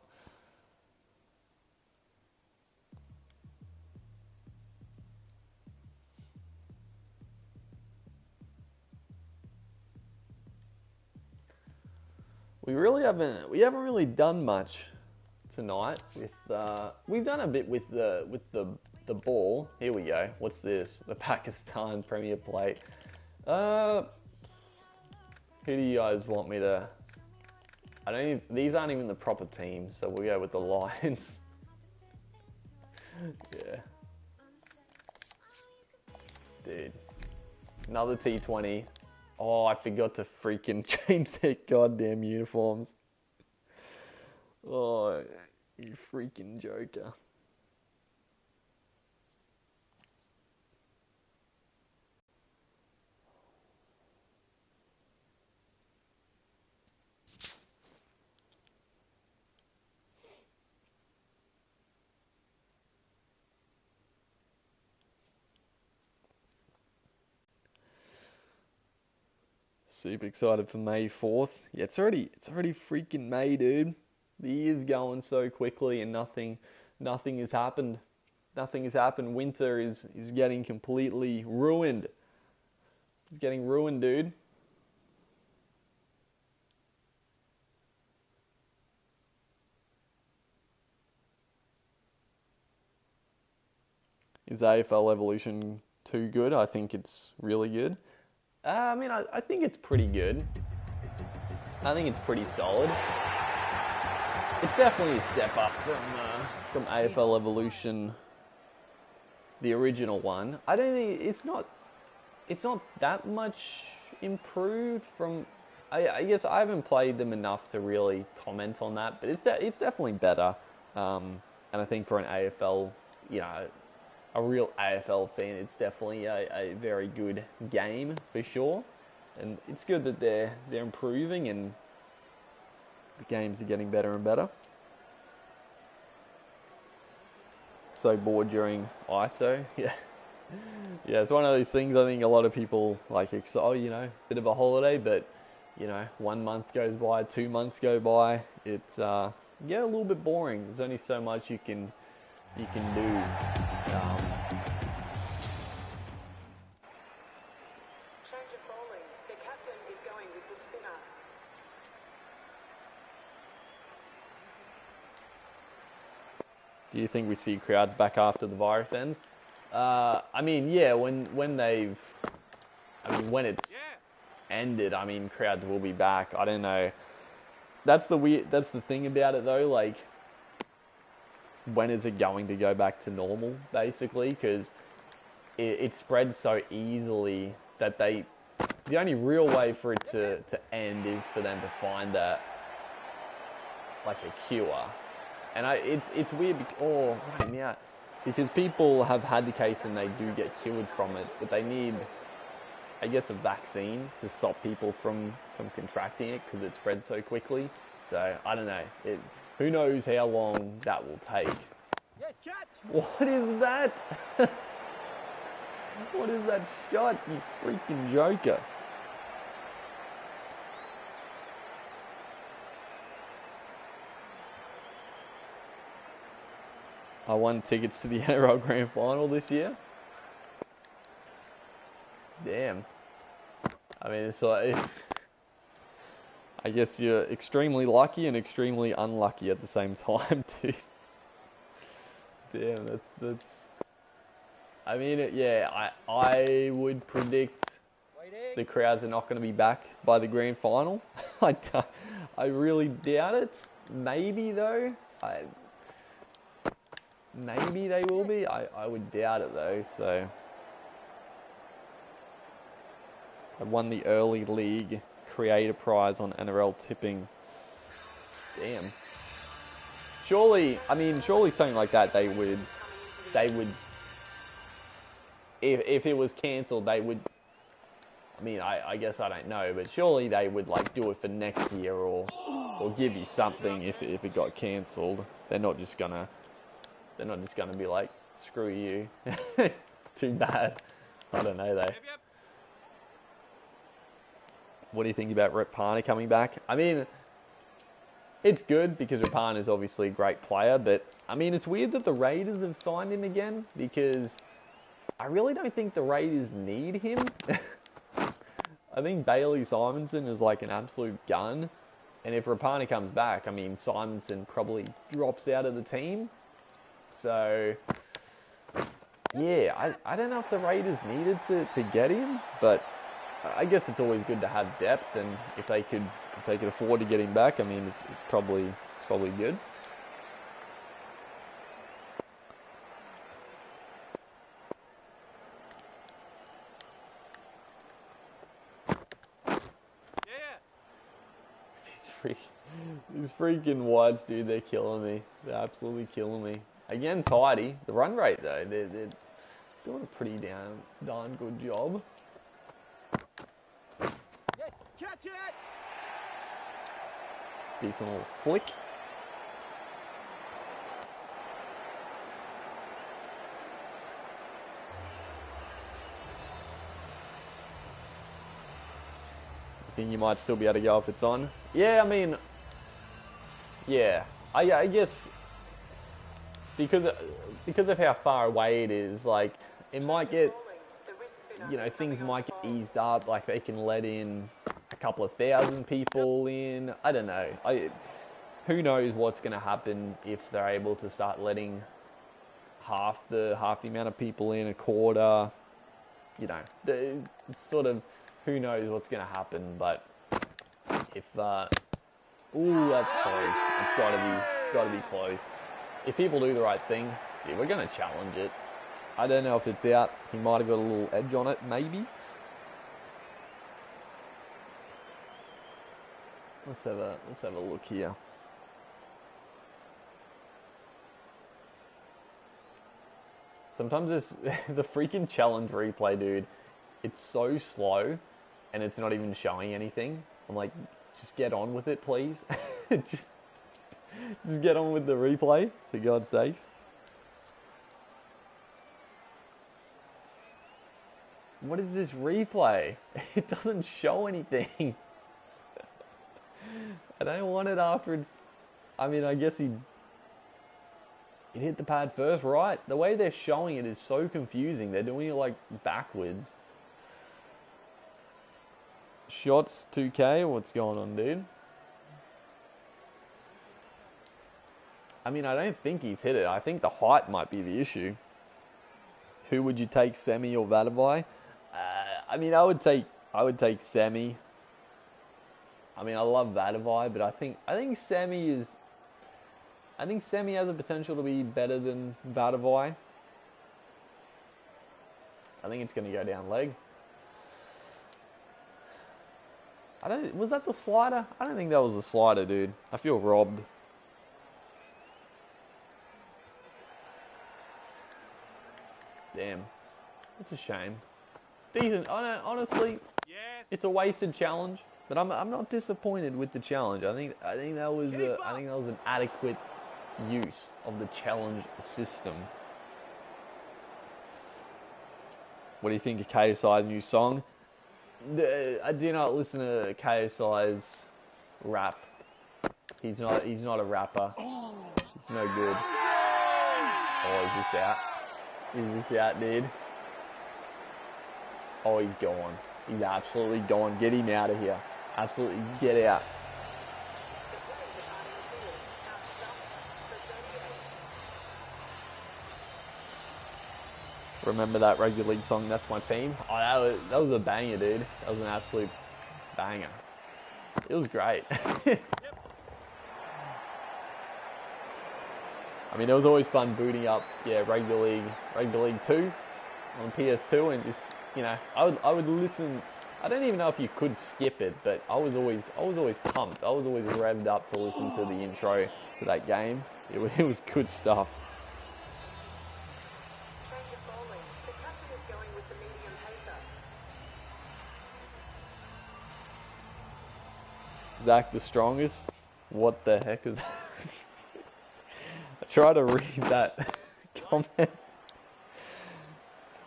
We haven't really done much tonight with we've done a bit with the ball. Here we go. What's this? The Pakistan Premier Plate. Who do you guys want me to? These aren't even the proper teams, so we'll go with the Lions. Yeah. Dude. Another T20. Oh, I forgot to freaking change their goddamn uniforms. Oh, you freaking joker. Super excited for May 4th. Yeah, it's already freaking May, dude. The year's going so quickly and nothing has happened. Nothing has happened. Winter is getting completely ruined. It's getting ruined, dude. Is AFL Evolution too good? I think it's really good. I mean, I think it's pretty good. I think it's pretty solid. It's definitely a step up from AFL Evolution, the original one. I don't think it's not that much improved from. I guess I haven't played them enough to really comment on that, but it's definitely better. And I think for an AFL, a real AFL fan, it's definitely a very good game for sure, and it's good that they're improving and the games are getting better and better. So bored during ISO, yeah, it's one of those things. I think a lot of people like, bit of a holiday, but 1 month goes by, 2 months go by, it's a little bit boring. There's only so much you can do. Do you think we see crowds back after the virus ends? I mean, yeah, when it's ended, I mean, crowds will be back. I don't know. That's the thing about it though, like, when is it going to go back to normal, basically? Because it spreads so easily that the only real way for it to end is for them to find a cure. And it's weird, because people have had the case and they do get cured from it, but they need, I guess, a vaccine to stop people from contracting it because it spreads so quickly. So, I don't know. Who knows how long that will take. Yes, catch. What is that? What is that shot, you freaking joker? I won tickets to the NRL Grand Final this year. Damn. I mean, it's like, I guess you're extremely lucky and extremely unlucky at the same time, dude. Damn, that's. I mean, I would predict the crowds are not going to be back by the Grand Final. I really doubt it. Maybe though. maybe they will be. I would doubt it though. So I won the early league creator prize on NRL tipping. Damn. Surely something like that they would, if it was cancelled, they would. I mean, I guess I don't know, but surely they would like do it for next year or give you something if it got cancelled. They're not just gonna be like, screw you. Too bad. I don't know though. Yep. What do you think about Rapana coming back? I mean, it's good because Rapana is obviously a great player, but I mean, it's weird that the Raiders have signed him again because I really don't think the Raiders need him. I think Bailey Simonson is like an absolute gun. And if Rapana comes back, I mean, Simonson probably drops out of the team. So, yeah, I don't know if the Raiders needed to get him, but I guess it's always good to have depth. And if they could afford to get him back, I mean, it's probably good. These freaking whites, dude, they're killing me. They're absolutely killing me. Again, tidy. The run rate, though, they're doing a pretty darn good job. Yes, catch it! Decent little flick. I think you might still be able to go if it's on. Yeah, I mean, yeah, I guess because of how far away it is, like it might get, things might get eased up. Like they can let in a couple of thousand people in. I don't know. Who knows what's going to happen if they're able to start letting half the amount of people in, a quarter. It's sort of, who knows what's going to happen. But if ooh, that's close. It's got to be close. If people do the right thing, yeah, we're going to challenge it. I don't know if it's out. He might have got a little edge on it, maybe. Let's have a look here. Sometimes this the freaking challenge replay, dude. It's so slow, and it's not even showing anything. I'm like, just get on with it, please. just get on with the replay, for God's sake. What is this replay? It doesn't show anything. I don't want it after it's... I mean, I guess it hit the pad first, right? The way they're showing it is so confusing. They're doing it like backwards. Shots 2K, what's going on, dude? I mean, I don't think he's hit it. I think the height might be the issue. Who would you take, Semi or Vatuvei? I mean, I would take Semi. I mean, I love Vatuvei, but I think Semi is... I think Semi has the potential to be better than Vatuvei. I think it's going to go down leg. Was that the slider? I don't think that was the slider, dude. I feel robbed. Damn. That's a shame. Decent. Honestly, Yes. it's a wasted challenge, but I'm not disappointed with the challenge. I think that was an adequate use of the challenge system. What do you think of KSI's new song? I do not listen to KSI's rap. He's not a rapper. He's no good. Oh, is this out? Is this out, dude? Oh, he's gone. He's absolutely gone. Get him out of here. Absolutely get out. Remember that rugby league song, That's My Team? Oh, that was a banger, dude. That was an absolute banger. It was great. I mean, it was always fun booting up, Rugby League 2 on PS2, and just, I would listen. I don't even know if you could skip it, but I was always pumped. I was always revved up to listen to the intro to that game. It was good stuff. Change of bowling. The captain is going with the medium pacer. Zach the strongest? What the heck is that? I try to read that comment.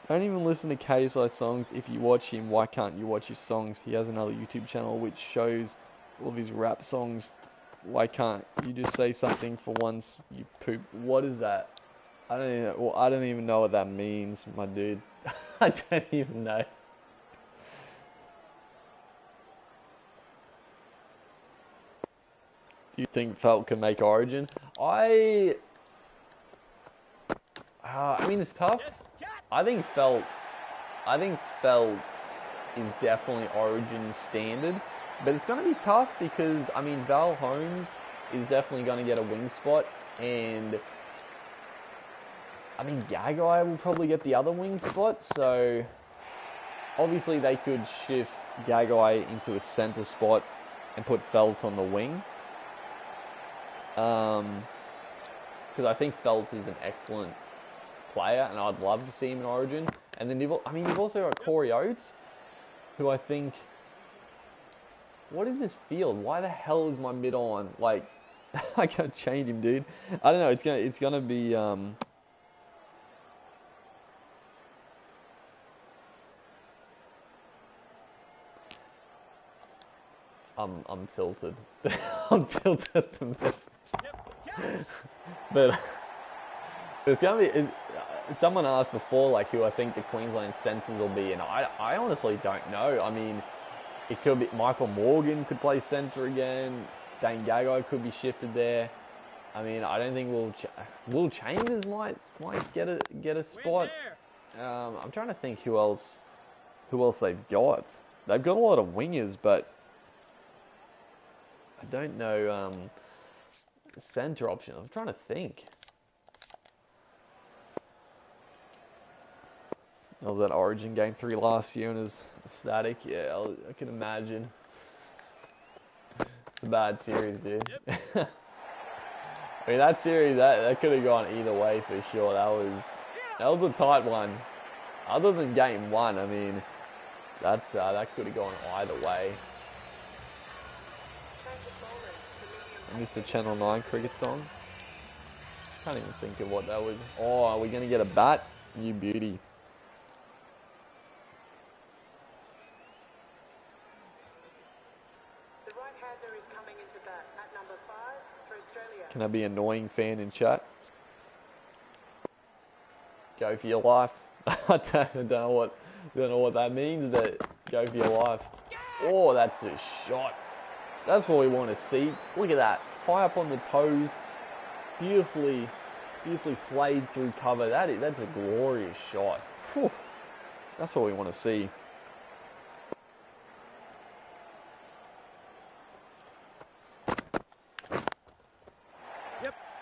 Don't even listen to KSI songs. If you watch him, why can't you watch his songs? He has another YouTube channel which shows all of his rap songs. Why can't you just say something for once, you poop? What is that? I don't even know what that means, my dude. I don't even know. Do you think Felt can make Origin? I mean, it's tough. I think Felt is definitely Origin standard, but it's going to be tough because, I mean, Val Holmes is definitely going to get a wing spot, and I mean, Gagai will probably get the other wing spot, so obviously they could shift Gagai into a center spot and put Felt on the wing. Because I think Felt is an excellent player, and I'd love to see him in Origin. And then you've also got Corey Oates, who I think. What is this field? Why the hell is my mid on? Like, I can't change him, dude. I don't know. It's gonna be I'm tilted. I'm tilted at the message. But it's gonna be. Someone asked before, like, who I think the Queensland centres will be, and I honestly don't know. I mean, it could be Michael Morgan could play centre again. Dane Gagai could be shifted there. I mean, I don't think Will Chambers might get a spot. I'm trying to think who else they've got. They've got a lot of wingers, but I don't know centre option. I'm trying to think. I was at Origin Game 3 last year and it was static. Yeah, I can imagine. It's a bad series, dude. Yep. I mean, that series, that could have gone either way for sure. That was a tight one. Other than Game 1, I mean, that could have gone either way. I missed the Channel 9 cricket song. Can't even think of what that was. Oh, are we going to get a bat? You beauty. Can I be an annoying fan in chat? Go for your life. I don't know what that means, but go for your life. Oh, that's a shot. That's what we want to see. Look at that. High up on the toes. Beautifully flayed through cover. That's a glorious shot. Whew. That's what we want to see.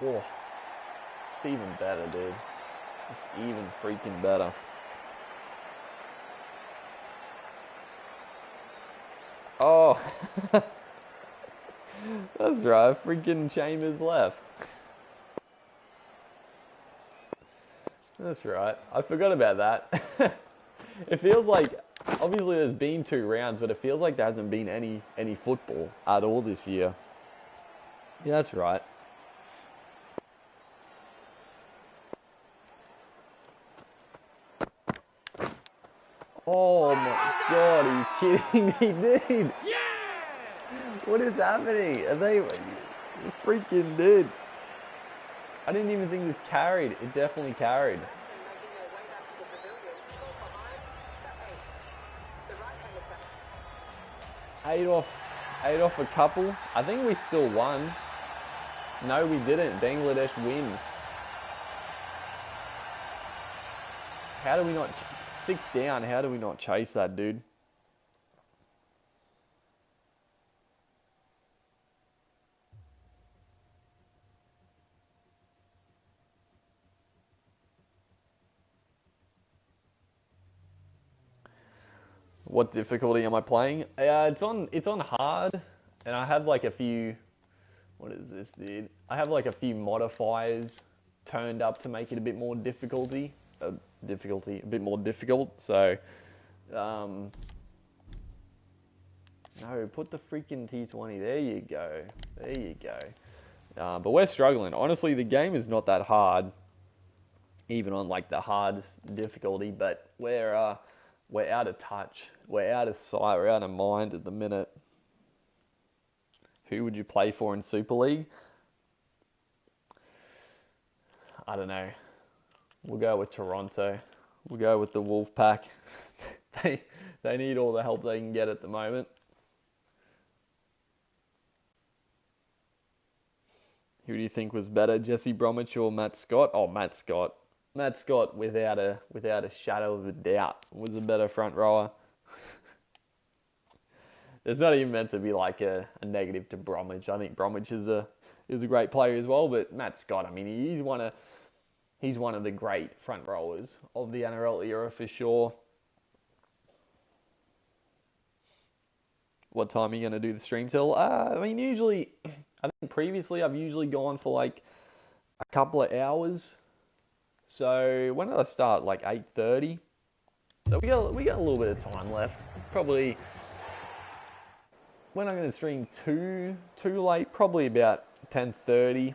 Oh, it's even better, dude. It's even freaking better. Oh, that's right. Freaking Chambers left. That's right. I forgot about that. It feels like, obviously there's been 2 rounds, but it feels like there hasn't been any football at all this year. Yeah, that's right. Oh my god, are you kidding me, dude? Yeah! What is happening? Are they freaking dude? I didn't even think this carried. It definitely carried. 8 off a couple. I think we still won. No, we didn't. Bangladesh win. How do we not... 6 down, how do we not chase that, dude? What difficulty am I playing? It's on hard, and I have like a few. What is this, dude? I have like a few modifiers turned up to make it a bit more difficulty, a bit more difficult. So, no, put the freaking T20. There you go. There you go. But we're struggling. Honestly, the game is not that hard, even on like the hardest difficulty. But we're out of touch. We're out of sight. We're out of mind at the minute. Who would you play for in Super League? I don't know. We'll go with Toronto. We'll go with the Wolfpack. They need all the help they can get at the moment. Who do you think was better, Jesse Bromwich or Matt Scott? Oh, Matt Scott. Matt Scott, without a shadow of a doubt, was a better front rower. There's not even meant to be like a negative to Bromwich. I think Bromwich is a great player as well, but Matt Scott, I mean, he's one of the great front rowers of the NRL era for sure. What time are you going to do the stream till? I mean, usually, I think previously I've usually gone for like a couple of hours. So when did I start? Like 8:30. So we got a little bit of time left. Probably when I'm going to stream too late, probably about 10:30,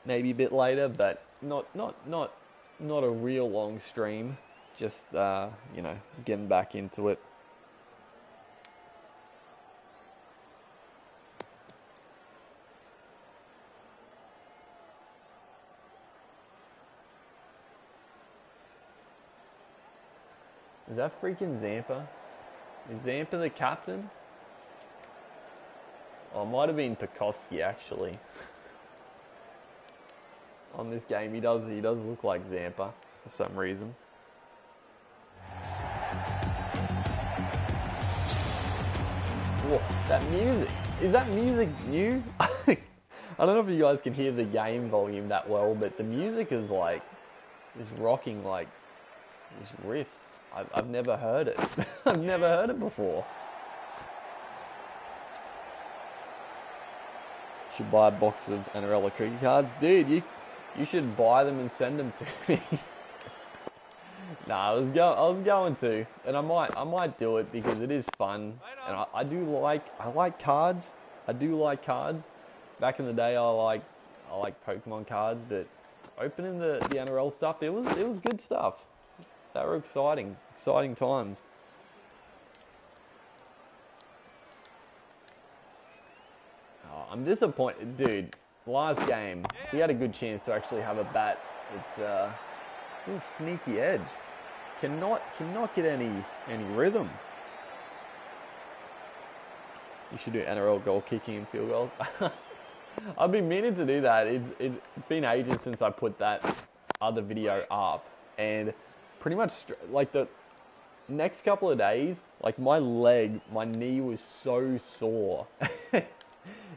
maybe a bit later, but not a real long stream. Just getting back into it. Is that freaking Zampa? Is Zampa the captain? Oh, it might have been Pekoski actually. On this game, he does look like Zampa for some reason. Whoa, that music. Is that music new? I don't know if you guys can hear the game volume that well, but the music is rocking like this riff. I've never heard it. I've never heard it before. Should buy a box of NRL cricket cards. Dude, you should buy them and send them to me. Nah, I was going to, and I might do it because it is fun, and I like cards. I do like cards. Back in the day, I like Pokemon cards, but opening the NRL stuff, it was good stuff. They were exciting times. Oh, I'm disappointed, dude. Last game, we had a good chance to actually have a bat. It's a little sneaky edge. Cannot get any rhythm. You should do NRL goal kicking and field goals. I've been meaning to do that. It's been ages since I put that other video up, and pretty much like the next couple of days, like my knee was so sore.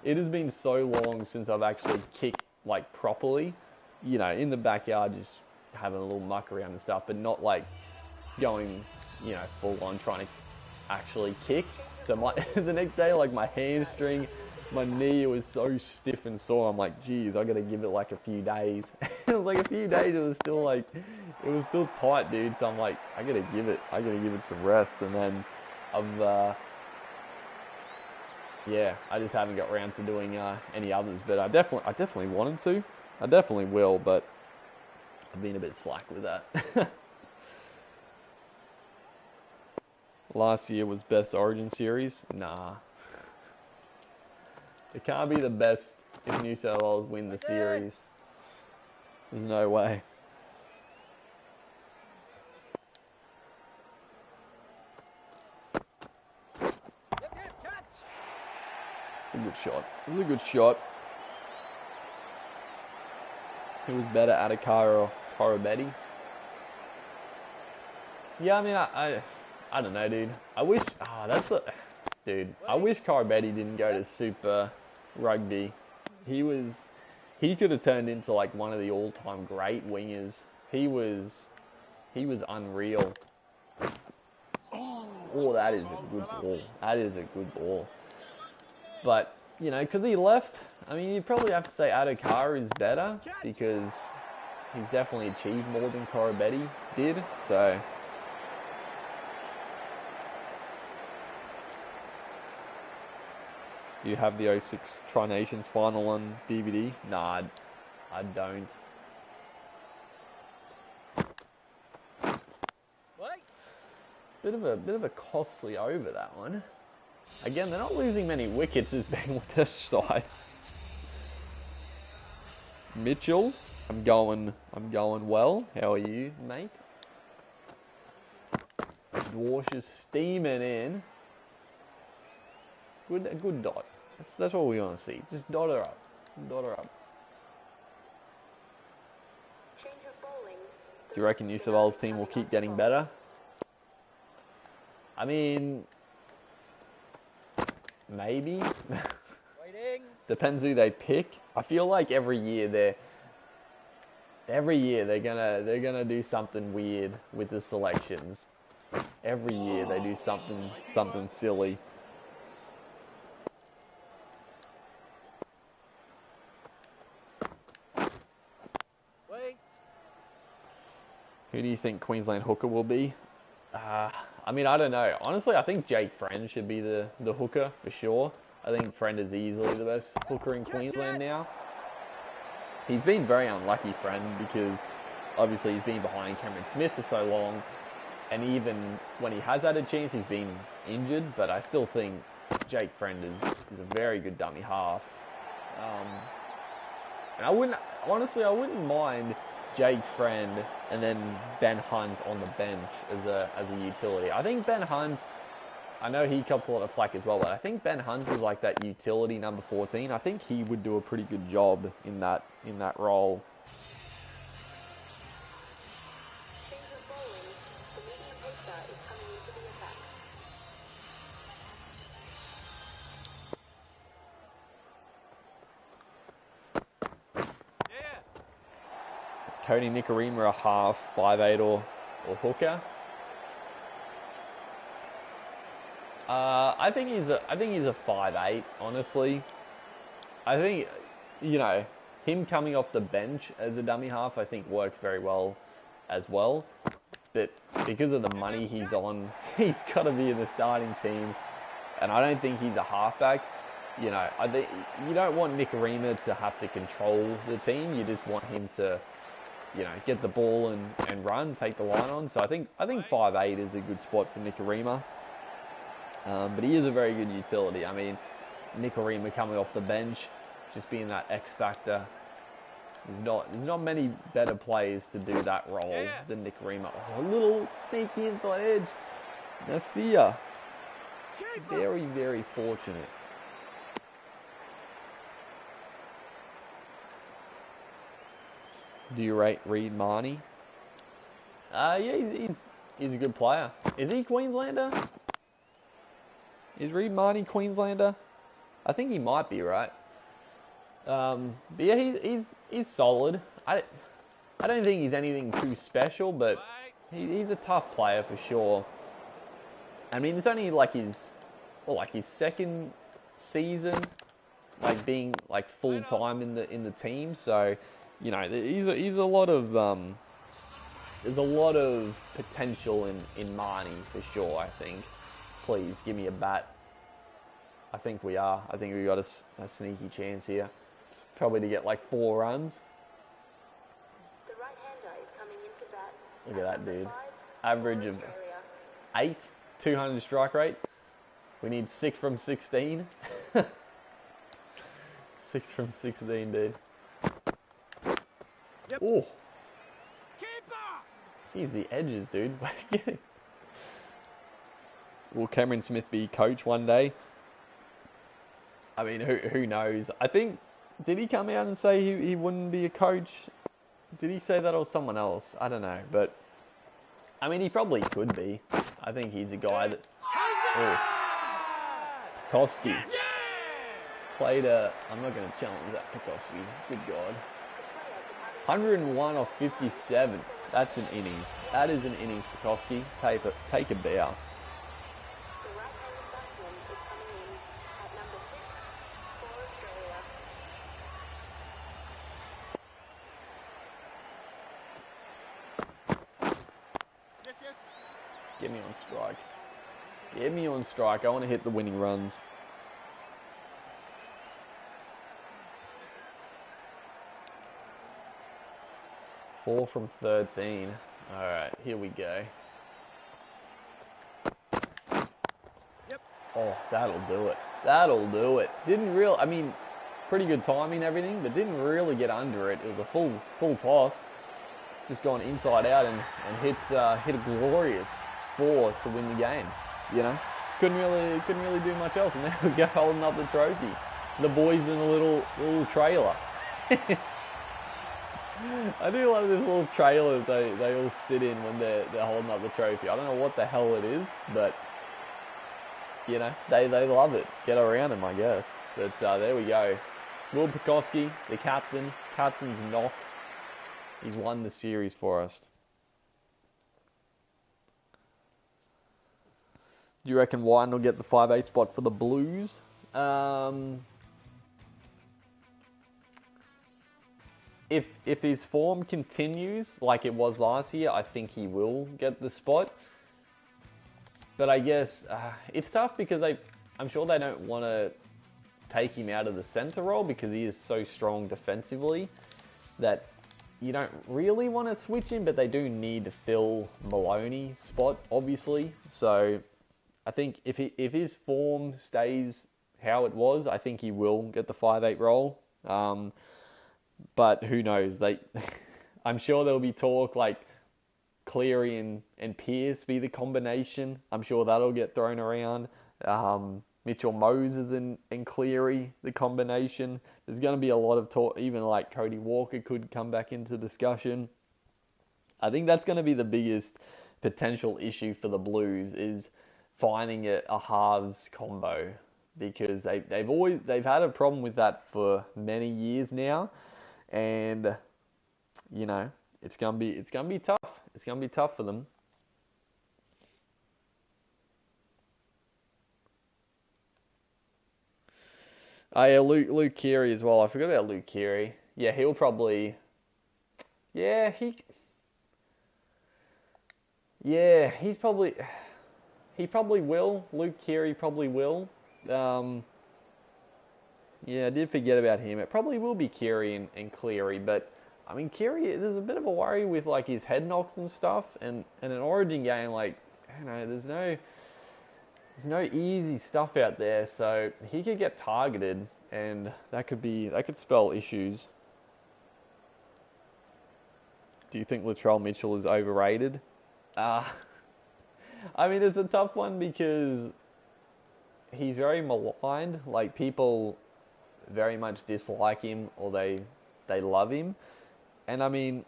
It has been so long since I've actually kicked like properly, in the backyard, just having a little muck around and stuff, but not like going, full on trying to actually kick. So the next day, like my hamstring, my knee was so stiff and sore. I'm like, geez, I gotta give it like a few days. It was like a few days. It was still tight, dude. So I'm like, I gotta give it some rest. And then I just haven't got around to doing any others. But I definitely wanted to. I definitely will, but I've been a bit slack with that. Last year was best Origin series. Nah. It can't be the best if New South Wales win the series. There's no way. It's a good shot. It was a good shot. Who was better, Adhikar or Koroibete? Yeah, I mean, I don't know, dude. I wish... Dude, I wish Koroibete didn't go to Super Rugby. He could have turned into like one of the all-time great wingers. He was unreal. Oh, that is a good ball. That is a good ball. But, you know, because he left, I mean, you probably have to say Adokar is better because he's definitely achieved more than Korobetti did. So, do you have the 06 Tri-Nations final on DVD? Nah, I don't. Bit of a costly over, that one. Again, they're not losing many wickets as Bangladesh side. Mitchell, I'm going well. How are you, mate? Dwarsh is steaming in. Good dot. That's what we want to see. Just dot her up. Dot her up. Change of bowling. Do you reckon New South Wales team will keep getting better? I mean, maybe. Waiting. Depends who they pick. I feel like every year they're gonna do something weird with the selections. Every year they do something silly. Wait. Who do you think Queensland hooker will be? I mean, I don't know. Honestly, I think Jake Friend should be the hooker for sure. I think Friend is easily the best hooker in Queensland now. He's been very unlucky, Friend, because obviously he's been behind Cameron Smith for so long. And even when he has had a chance, he's been injured. But I still think Jake Friend is a very good dummy half. And I wouldn't mind Jake Friend and then Ben Hunt on the bench as a utility. I think Ben Hunt, I know he cops a lot of flack as well, but I think Ben Hunt is like that utility number 14. I think he would do a pretty good job in that role. Change of bowling. The medium pacer is coming into the attack. Yeah. Is Cody Nikorima a half, 5'8" or hooker? I think he's a 5'8", honestly. I think, you know, him coming off the bench as a dummy half, I think works very well as well. But because of the money he's on, he's got to be in the starting team. And I don't think he's a halfback. You know, I think you don't want Nikorima to have to control the team. You just want him to, you know, get the ball and run, take the line on. So I think 5'8" is a good spot for Nikorima. But he is a very good utility. I mean, Nikorima coming off the bench, just being that X factor. There's not many better players to do that role than Nikorima. Oh, a little sneaky inside edge. Nasia. Very, very fortunate. Do you rate Reed Marnie? Yeah, he's a good player. Is he Queenslander? Is Reed Marnie Queenslander? I think he might be, right? But yeah, he's solid. I don't think he's anything too special, but he's a tough player for sure. I mean, it's only like his second season, like being like full time in the team. So, you know, he's a lot of there's a lot of potential in Marnie for sure. I think. Please give me a bat. I think we are. I think we got a sneaky chance here. Probably to get like 4 runs. The right-hander is coming into bat. Look at that, dude. 5, Average of Australia. 8, 200 strike rate. We need 6 from 16. 6 from 16, dude. Yep. Oh, Keeper. jeez, the edges, dude. Will Cameron Smith be coach one day? I mean, who knows? I think, did he come out and say he wouldn't be a coach? Did he say that or someone else? I don't know, but I mean, he probably could be. I think he's a guy that. Oh, Pekoski played a. I'm not going to challenge that, Pekoski. Good God. 101 off 57. That's an innings. That is an innings, Pekoski. Take a bow. Get me on strike. Get me on strike. I want to hit the winning runs. Four from 13. All right, here we go. Yep. Oh, that'll do it. That'll do it. Didn't real. I mean, pretty good timing and everything, but didn't really get under it. It was a full toss. Just gone inside out and hit a glorious 4 to win the game. You know, couldn't really do much else. And there we go, holding up the trophy. The boys in a little trailer. I do love this little trailer they all sit in when they're holding up the trophy. I don't know what the hell it is, but you know, they love it. Get around them, I guess. But there we go. Will Pucovski, the captain's knock. He's won the series for us. Do you reckon Wyden will get the 5-8 spot for the Blues? If his form continues like it was last year, I think he will get the spot. But I guess it's tough because I'm sure they don't want to take him out of the center role because he is so strong defensively that you don't really want to switch him, but they do need to fill Maloney's spot, obviously. So I think if his form stays how it was, I think he will get the 5-8 role. But who knows? I'm sure there'll be talk like Cleary and Pearce be the combination. I'm sure that'll get thrown around. Mitchell Moses and Cleary, the combination. There's going to be a lot of talk. Even like Cody Walker could come back into discussion. I think that's going to be the biggest potential issue for the Blues is finding a halves combo, because they've had a problem with that for many years now, and you know it's gonna be tough. It's gonna be tough for them. Oh yeah, Luke Keary as well. I forgot about Luke Keary. Yeah, he'll probably. Yeah, he probably will. Luke Keary probably will. Yeah, I did forget about him. It probably will be Keary and Cleary, but I mean Keary, there's a bit of a worry with like his head knocks and stuff, and an Origin game, like, you know, there's no easy stuff out there, so he could get targeted, and that could spell issues. Do you think Latrell Mitchell is overrated? I mean, it's a tough one because he's very maligned. Like, people very much dislike him or they love him. And I mean,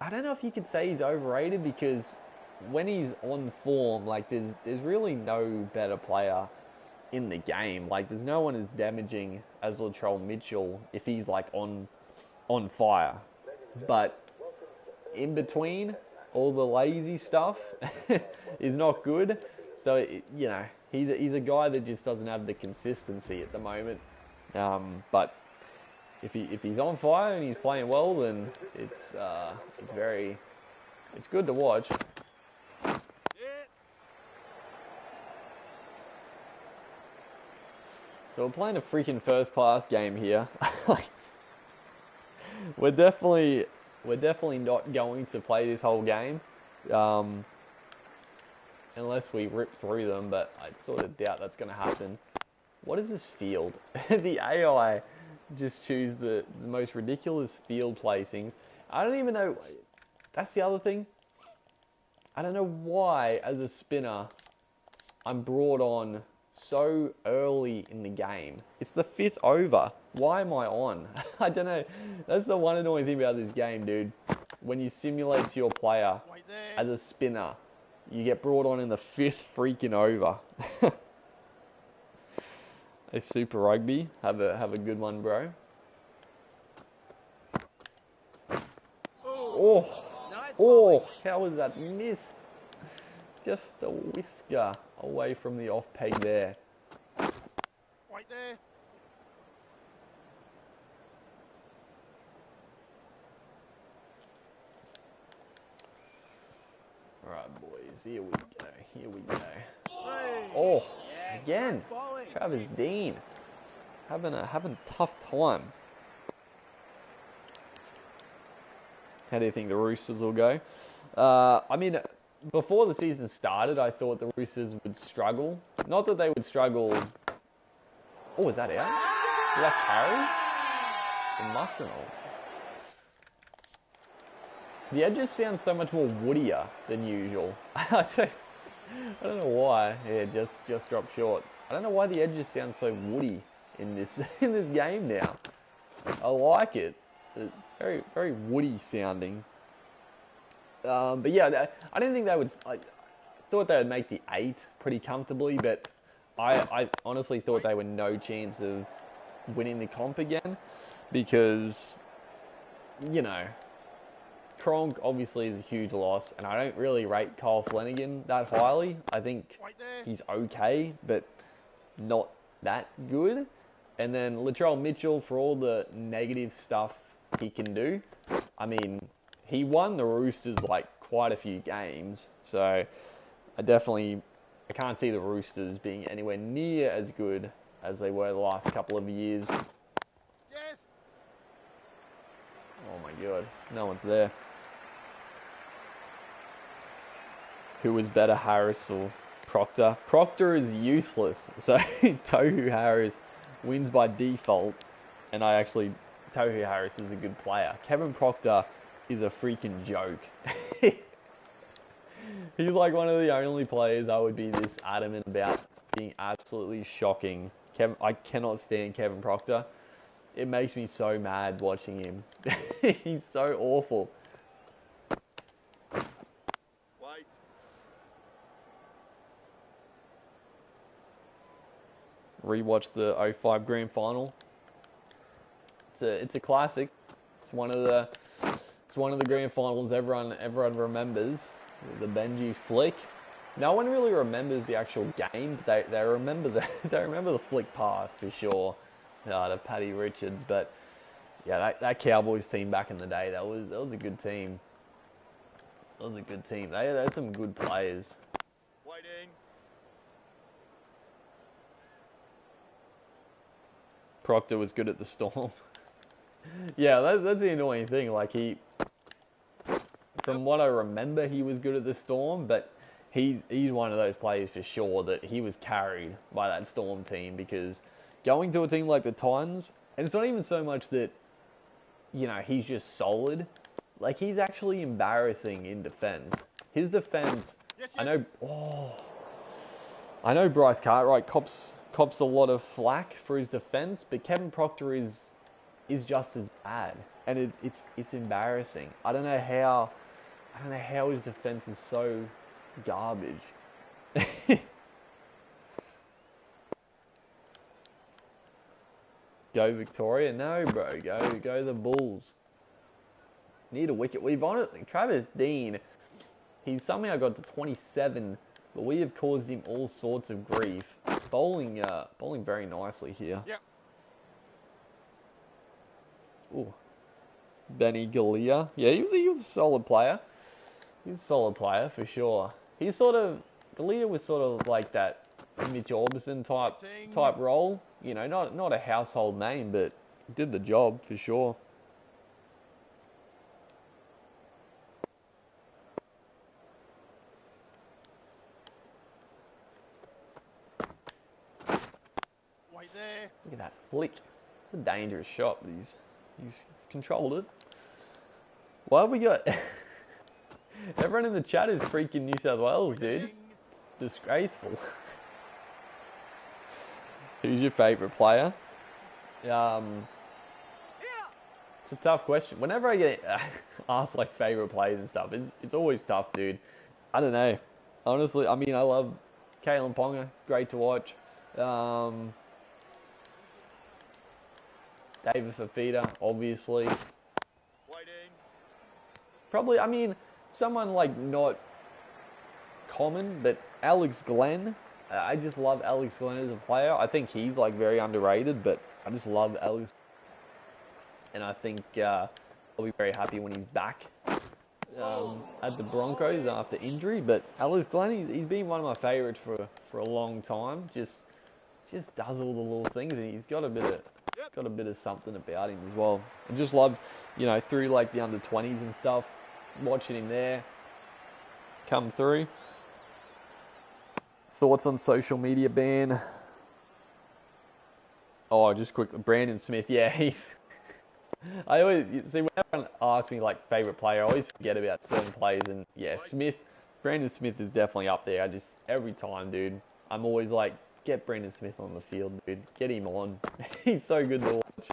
I don't know if you could say he's overrated because when he's on form, like there's really no better player in the game. Like there's no one as damaging as Latrell Mitchell if he's like on fire. But in between, all the lazy stuff is not good. So, you know, he's a guy that just doesn't have the consistency at the moment. But if he's on fire and he's playing well, then it's good to watch. So we're playing a freaking first class game here. We're definitely not going to play this whole game, unless we rip through them, but I sort of doubt that's going to happen. What is this field? The AI just choose the most ridiculous field placings. I don't even know. That's the other thing. I don't know why, as a spinner, I'm brought on so early in the game. It's the 5th over. Why am I on? I don't know. That's the one annoying thing about this game, dude. When you simulate to your player as a spinner, you get brought on in the 5th freaking over. Hey, Super Rugby, have a good one, bro. Oh, how was that miss? Just a whisker away from the off peg there. Right there. Alright, boys. Here we go. Here we go. Hey. Oh, again. Bowling. Travis Dean having a tough time. How do you think the Roosters will go? I mean, before the season started, I thought the Roosters would struggle. Not that they would struggle. Oh, is that out? Did that carry? It mustn't have. The edges sound so much more woodier than usual. I don't know why. Yeah, just dropped short. I don't know why the edges sound so woody in this game now. I like it. It's very very woody sounding. But yeah, I didn't think they would. I thought they would make the 8 pretty comfortably, but I honestly thought they were no chance of winning the comp again because, you know, Cronk obviously is a huge loss, and I don't really rate Kyle Flanagan that highly. I think Right there. he's okay, but not that good. And then Latrell Mitchell, for all the negative stuff he can do, I mean, he won the Roosters like quite a few games, so I can't see the Roosters being anywhere near as good as they were the last couple of years. Yes. Oh my god, no one's there. Who was better, Harris or Proctor? Proctor is useless, so Tohu Harris wins by default, and Tohu Harris is a good player. Kevin Proctor is a freaking joke. He's like one of the only players I would be this adamant about being absolutely shocking. I cannot stand Kevin Proctor. It makes me so mad watching him. He's so awful. Wait. Rewatched the 05 Grand Final. It's a classic. It's one of the grand finals everyone remembers. The Benji flick. No one really remembers the actual game, but they remember the flick pass for sure. To Paddy Richards, but yeah, that Cowboys team back in the day, that was a good team. That was a good team. They had some good players. Waiting. Proctor was good at the Storm. Yeah, that's the annoying thing. Like from what I remember, he was good at the Storm, but he's one of those players for sure that he was carried by that Storm team, because going to a team like the Titans, and it's not even so much that, you know, he's just solid. Like, he's actually embarrassing in defense. His defense, Yes, I yes. know Bryce Cartwright cops a lot of flack for his defense, but Kevin Proctor is just as bad, and it's embarrassing. I don't know how his defense is so garbage. Go Victoria? No, bro. Go the Bulls. Need a wicket. We've honestly, Travis Dean, he's somehow got to 27, but we have caused him all sorts of grief. Bowling very nicely here. Yep. Ooh. Benny Galea. Yeah, he was a solid player. He's a solid player for sure. Galea was sort of like that Mitch Orbison type role. You know, not a household name, but did the job for sure. Wait there. Look at that flick. It's a dangerous shot, but he's controlled it. What have we got? Everyone in the chat is freaking New South Wales, dude. It's disgraceful. Who's your favourite player? It's a tough question. Whenever I get asked like favourite players and stuff, it's always tough, dude. I don't know. Honestly, I mean, I love Kalen Ponga. Great to watch. David Fafita, obviously. Waiting. Probably, I mean, someone like not common, but Alex Glenn. I just love Alex Glenn as a player. I think he's like very underrated, but I just love Alex. And I think I'll be very happy when he's back. at the Broncos after injury. But Alex Glenn, he's been one of my favourites for a long time. Just does all the little things, and he's got a bit of something about him as well. I just love, through like the under 20s and stuff, watching him there come through. Thoughts on social media ban? Oh, just quickly, Brandon Smith. Yeah, he's. I always see when everyone asks me like favorite player, I always forget about certain players, and yeah, Brandon Smith is definitely up there. Every time, dude, I'm always like, get Brandon Smith on the field, dude. Get him on. He's so good to watch.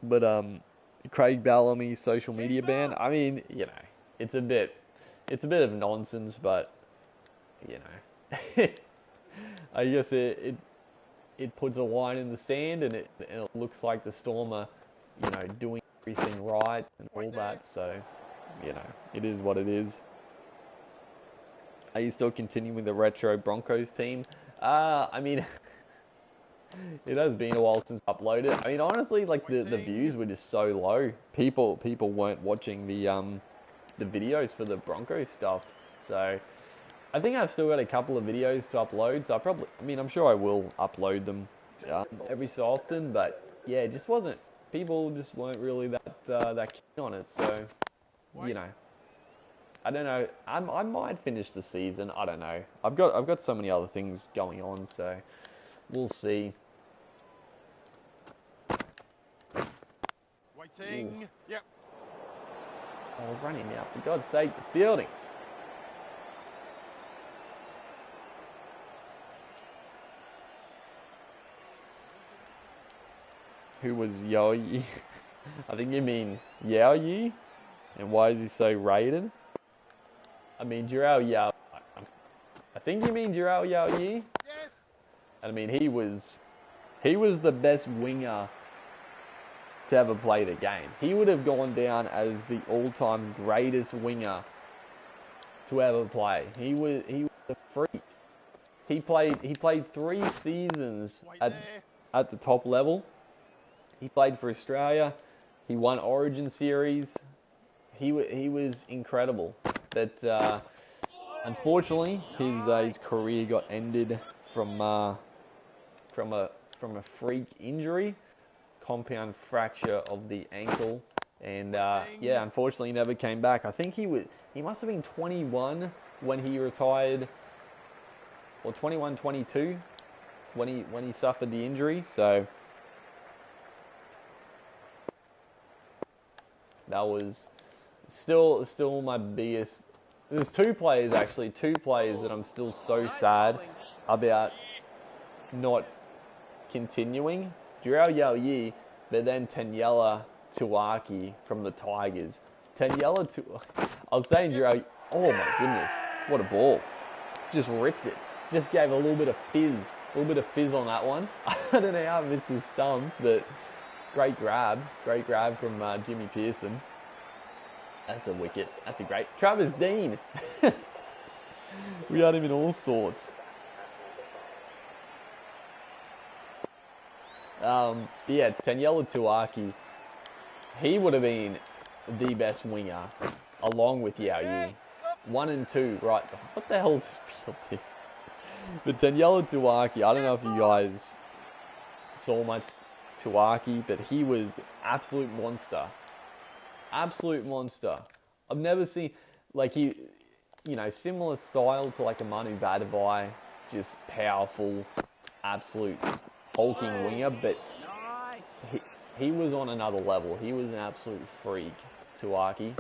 But Craig Bellamy social media ban. I mean, it's a bit of nonsense, but I guess it puts a line in the sand, and it looks like the Storm are, doing everything right and all that. So, it is what it is. Are you still continuing the retro Broncos team? I mean, it has been a while since I uploaded. I mean, honestly, like the views were just so low. People weren't watching the videos for the Broncos stuff. So I think I've still got a couple of videos to upload. So I'm sure I will upload them every so often. But yeah, it just wasn't. People just weren't really that keen on it. So I don't know. I might finish the season. I don't know. I've got so many other things going on, so we'll see. Waiting. Yep. Oh, running now! For God's sake, the fielding. Who was Yao Yi? I think you mean Yao Yi. And why is he so rated? I mean, Jarrell Yao. I think you mean Jarrell Yao Yi. Yes. And I mean, he was the best winger to ever play the game. He would have gone down as the all-time greatest winger to ever play. He was a freak. He played 3 seasons at the top level. He played for Australia. He won Origin Series. He was incredible. But unfortunately, his career got ended from a freak injury, compound fracture of the ankle, and yeah, unfortunately, he never came back. I think he must have been 21 when he retired, or 21, 22 when he suffered the injury. So that was still my biggest. There's two players that I'm still so sad about not continuing. Jarrell Yao Yi, but then Taniela Tuaki from the Tigers. I was saying Jarrell. Oh my goodness, what a ball! Just ripped it. Just gave a little bit of fizz on that one. I don't know how it missed his stumps, but great grab from Jimmy Pearson. That's a wicket. That's a great. Travis Dean. We had him in all sorts. Yeah, Taniela Tuaki. He would have been the best winger, along with Yao Yi. 1 and 2, right? What the hell is this field here? But Taniela Tuaki, I don't know if you guys saw much Tuaki, but he was absolute monster. Absolute monster. I've never seen, like, similar style to like a Manu Badavai, just powerful, absolute hulking winger, but he was on another level. He was an absolute freak, Tuaki.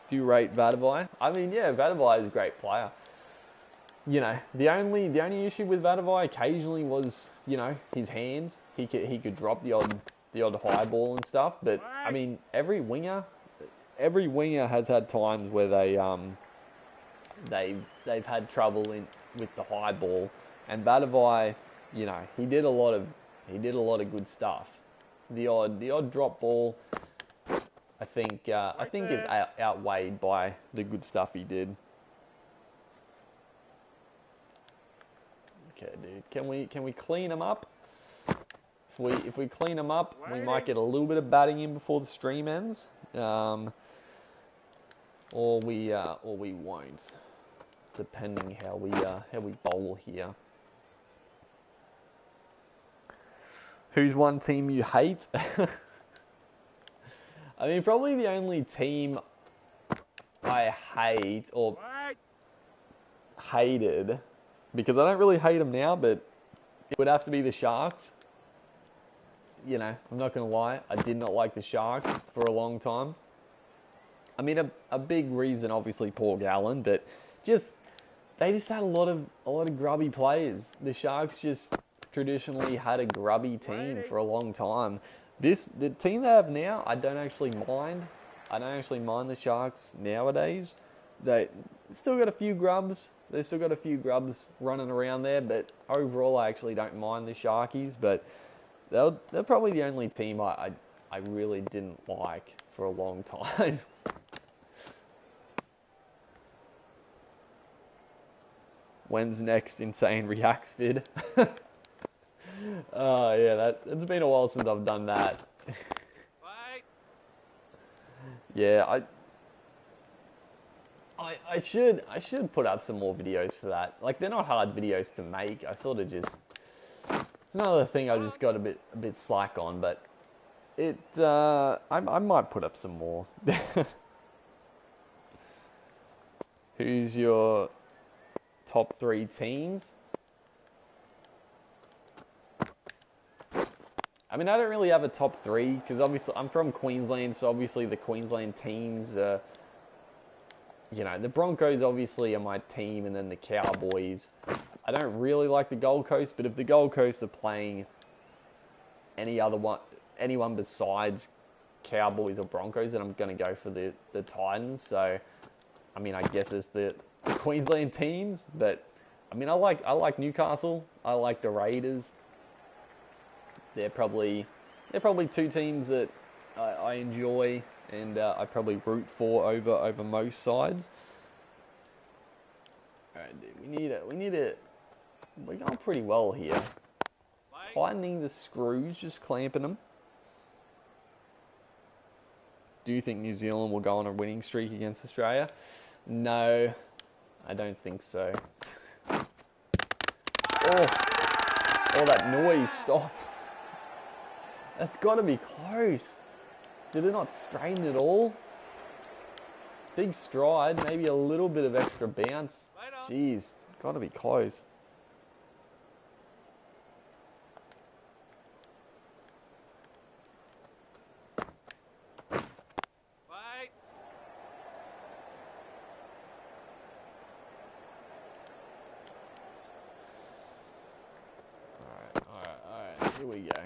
Do you rate Badavai? I mean, yeah, Badavai is a great player. The only issue with Badavai occasionally was, his hands. He could drop the odd high ball and stuff. But I mean, every winger has had times where they've had trouble with the high ball. And Badavai, he did a lot of good stuff. The odd drop ball, I think is outweighed by the good stuff he did. Okay, dude. Can we clean them up? If we clean them up, we might get a little bit of batting in before the stream ends. Or we won't, depending how we bowl here. Who's one team you hate? I mean, probably the only team I hate or hated, because I don't really hate them now, but it would have to be the Sharks. You know, I'm not going to lie, I did not like the Sharks for a long time. I mean, a big reason, obviously, Paul Gallen, but they just had a lot of grubby players. The Sharks just traditionally had a grubby team for a long time. The team they have now, I don't actually mind. I don't actually mind the Sharks nowadays. They still got a few grubs. They've still got a few grubs running around there, but overall, I actually don't mind the Sharkies. But they're probably the only team I really didn't like for a long time. When's next Insane Reacts vid? Oh yeah, it's been a while since I've done that. Yeah, I should put up some more videos for that. Like, they're not hard videos to make. I sort of just, it's another thing I just got a bit slack on, but I might put up some more. Who's your top 3 teams? I mean, I don't really have a top 3, because obviously I'm from Queensland, so obviously the Queensland teams, you know, the Broncos obviously are my team, and then the Cowboys. I don't really like the Gold Coast, but if the Gold Coast are playing anyone besides Cowboys or Broncos, then I'm going to go for the Titans. So, I mean, I guess it's the Queensland teams, but I mean, I like Newcastle. I like the Raiders. They're probably 2 teams that I enjoy, and I probably root for over most sides. All right, dude, we're going pretty well here. Tightening the screws, just clamping them. Do you think New Zealand will go on a winning streak against Australia? No, I don't think so. Oh, that noise, stop. That's got to be close. Did it not straighten at all? Big stride, maybe a little bit of extra bounce. Jeez, got to be close. Alright, here we go.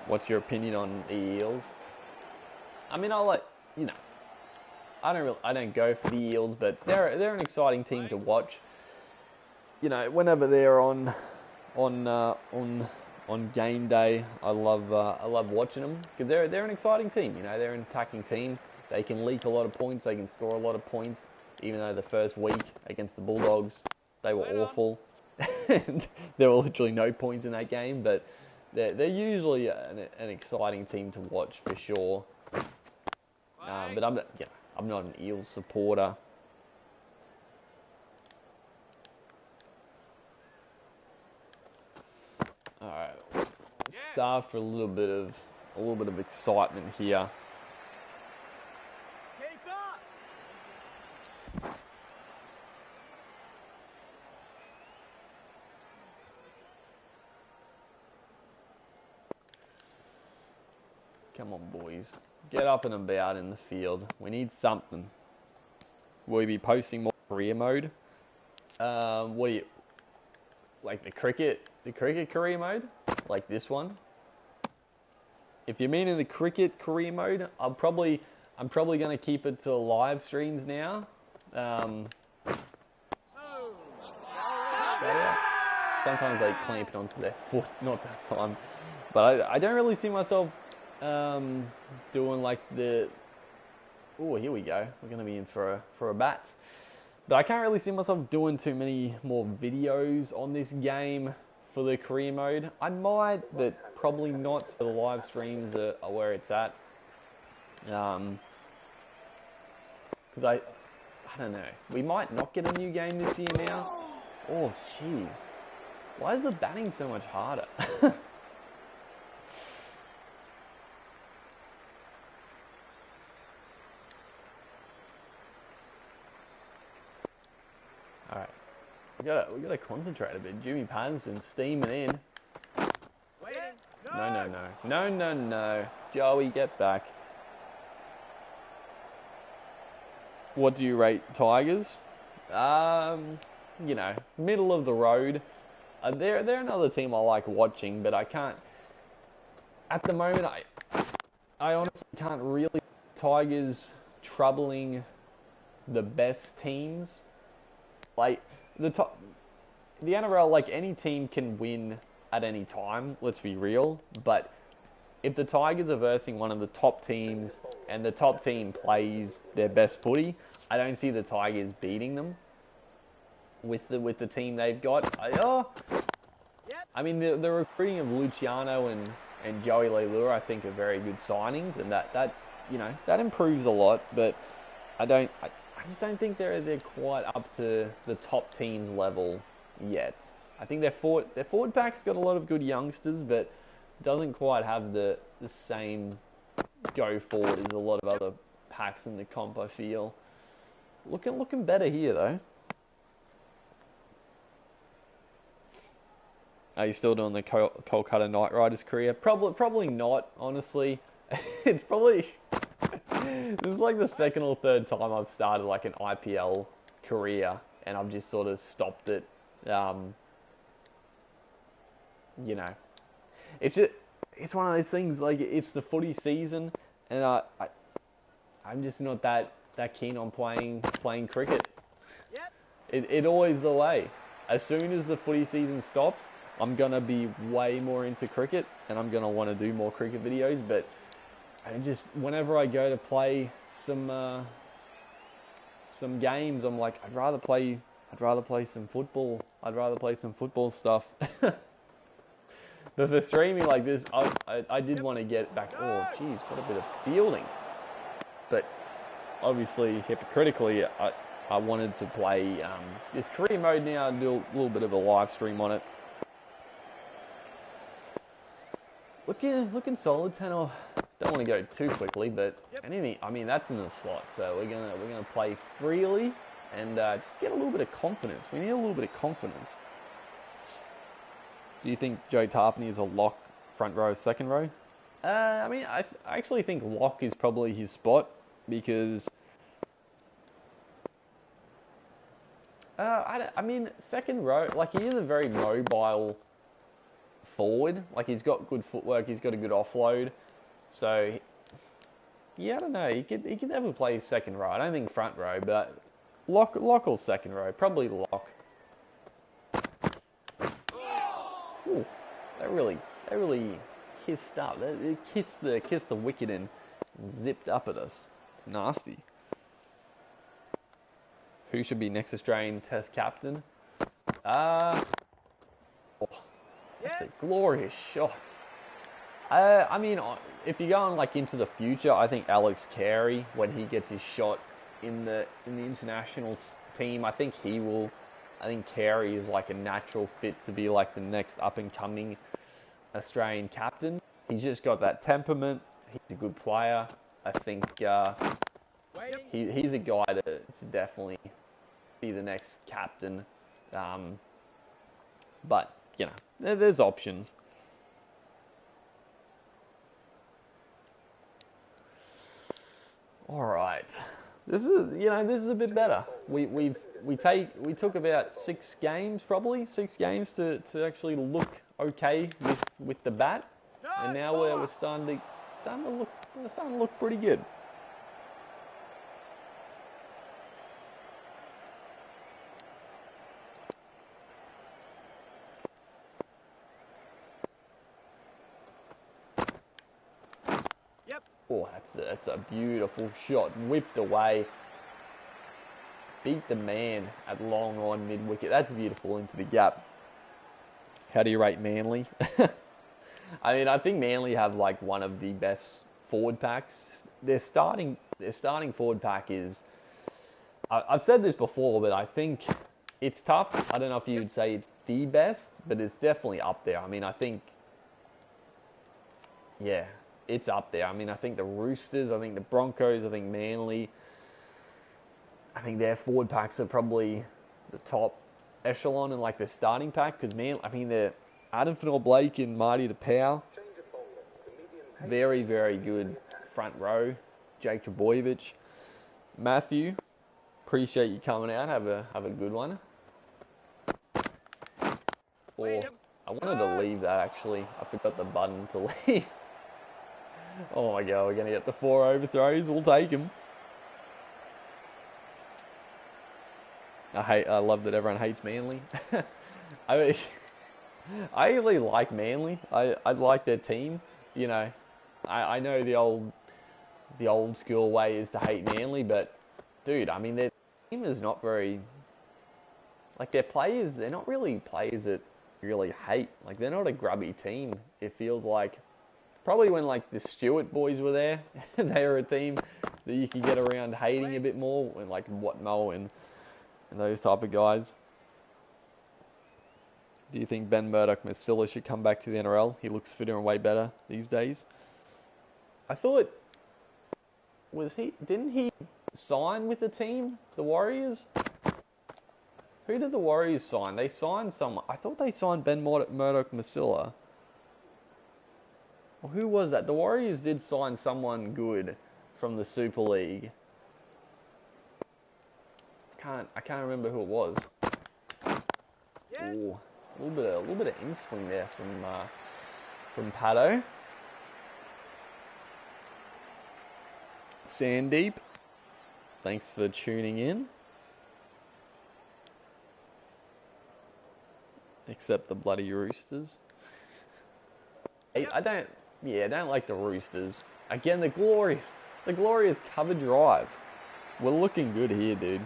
What's your opinion on the Eels? I mean, I don't go for the Eels, but they're an exciting team to watch. You know, whenever they're on game day, I love watching them, because they're an exciting team. You know, they're an attacking team. They can leak a lot of points. They can score a lot of points. Even though the first week against the Bulldogs, they were awful, and there were literally no points in that game, but they're usually an exciting team to watch for sure. But I'm not an Eels supporter. All right, start for a little bit of excitement here. Come on, boys. Get up and about in the field. We need something. Will you be posting more career mode? What do you... Like the cricket career mode? Like this one? If you mean in the cricket career mode, I'm probably going to keep it to live streams now. Sometimes they clamp it onto their foot, not that time. But I don't really see myself doing like the Oh, here we go. We're going to be in for a bat. But I can't really see myself doing too many more videos on this game for the career mode. I might, but probably not. So the live streams are where it's at. Because I don't know. We might not get a new game this year now. Oh, jeez. Why is the batting so much harder? Alright. We gotta concentrate a bit. Jimmy Patterson steaming in. No. Joey, get back. What do you rate Tigers? You know, middle of the road. They're another team I like watching, but I can't. At the moment, I honestly can't really. Tigers troubling the best teams. Like the NRL, like any team can win at any time. Let's be real. But if the Tigers are versing one of the top teams and the top team plays their best footy, I don't see the Tigers beating them with the team they've got. I mean, the recruiting of Luciano and Joey Leilua, I think, are very good signings, and that you know, that improves a lot. But I just don't think they're quite up to the top teams level yet. I think their forward pack's got a lot of good youngsters, but doesn't quite have the same go forward as a lot of other packs in the comp, I feel. Looking better here though. Are you still doing the Kolkata Knight Riders career? Probably not, honestly. It's probably this is like the second or third time I've started like an IPL career, and I've just sort of stopped it. You know, it's one of those things. Like, it's the footy season, and I'm just not that keen on playing cricket. It always the way. As soon as the footy season stops, I'm gonna be way more into cricket, and I'm gonna want to do more cricket videos. But I just, whenever I go to play some games, I'm like, I'd rather play some football. I'd rather play some football stuff. But for streaming like this, I did want to get back. Oh, jeez, what a bit of fielding. But obviously, hypocritically, I wanted to play this career mode now and do a little bit of a live stream on it. Looking solid, Tanner. Don't want to go too quickly, but anything. I mean, that's in the slot, so we're gonna play freely and just get a little bit of confidence. We need a little bit of confidence. Do you think Joe Tarpany is a lock, front row, second row? I mean, I actually think lock is probably his spot, because I mean, second row, like, he is a very mobile forward. Like, he's got good footwork, he's got a good offload. So, yeah, I don't know. He could definitely play second row. I don't think front row, but lock or second row, probably lock. Ooh, that really kissed up. It kissed the wicket and zipped up at us. It's nasty. Who should be next Australian Test captain? Oh, that's a glorious shot. I mean, if you're going like into the future, I think Alex Carey, when he gets his shot in the internationals team, I think he will. I think Carey is like a natural fit to be like the next up and coming Australian captain. He's just got that temperament. He's a good player. I think he's a guy to definitely be the next captain. But you know, there's options. All right, this is a bit better. We took about 6 games to actually look okay with the bat, and now we're starting to look pretty good. Oh, that's a beautiful shot. Whipped away. Beat the man at long on mid-wicket. That's beautiful into the gap. How do you rate Manly? I mean, I think Manly have like one of the best forward packs. Their starting forward pack is... I've said this before, but I think it's tough. I don't know if you would say it's the best, but it's definitely up there. I mean, I think... Yeah, it's up there. I mean, I think the Roosters, I think the Broncos, I think Manly... I think their forward packs are probably the top echelon in like the starting pack, because they're Adam Finnell-Blake and Marty Tapau, very, very good front row. Jake Trbojevic, Matthew, appreciate you coming out. Have a good one. Or I wanted to leave that actually. I forgot the button to leave. Oh my god, we're gonna get the 4 overthrows. We'll take them. I love that everyone hates Manly. I mean, I really like Manly. I like their team. You know, I know the old school way is to hate Manly, but dude, I mean their team is not very, like, their players. They're not really players that really hate. Like, they're not a grubby team. It feels like probably when like the Stewart boys were there, they were a team that you could get around hating a bit more, when like Watmough and those type of guys. Do you think Ben Murdoch-Masila should come back to the NRL? He looks fitter and way better these days. I thought, didn't he sign with the team, the Warriors? Who did the Warriors sign? They signed someone. I thought they signed Ben Murdoch-Masila. Well, who was that? The Warriors did sign someone good from the Super League. I can't remember who it was. Ooh, a little bit of in-swing there from Paddo. Sandeep, thanks for tuning in. Except the bloody Roosters. I don't like the Roosters. Again, the glorious cover drive. We're looking good here, dude.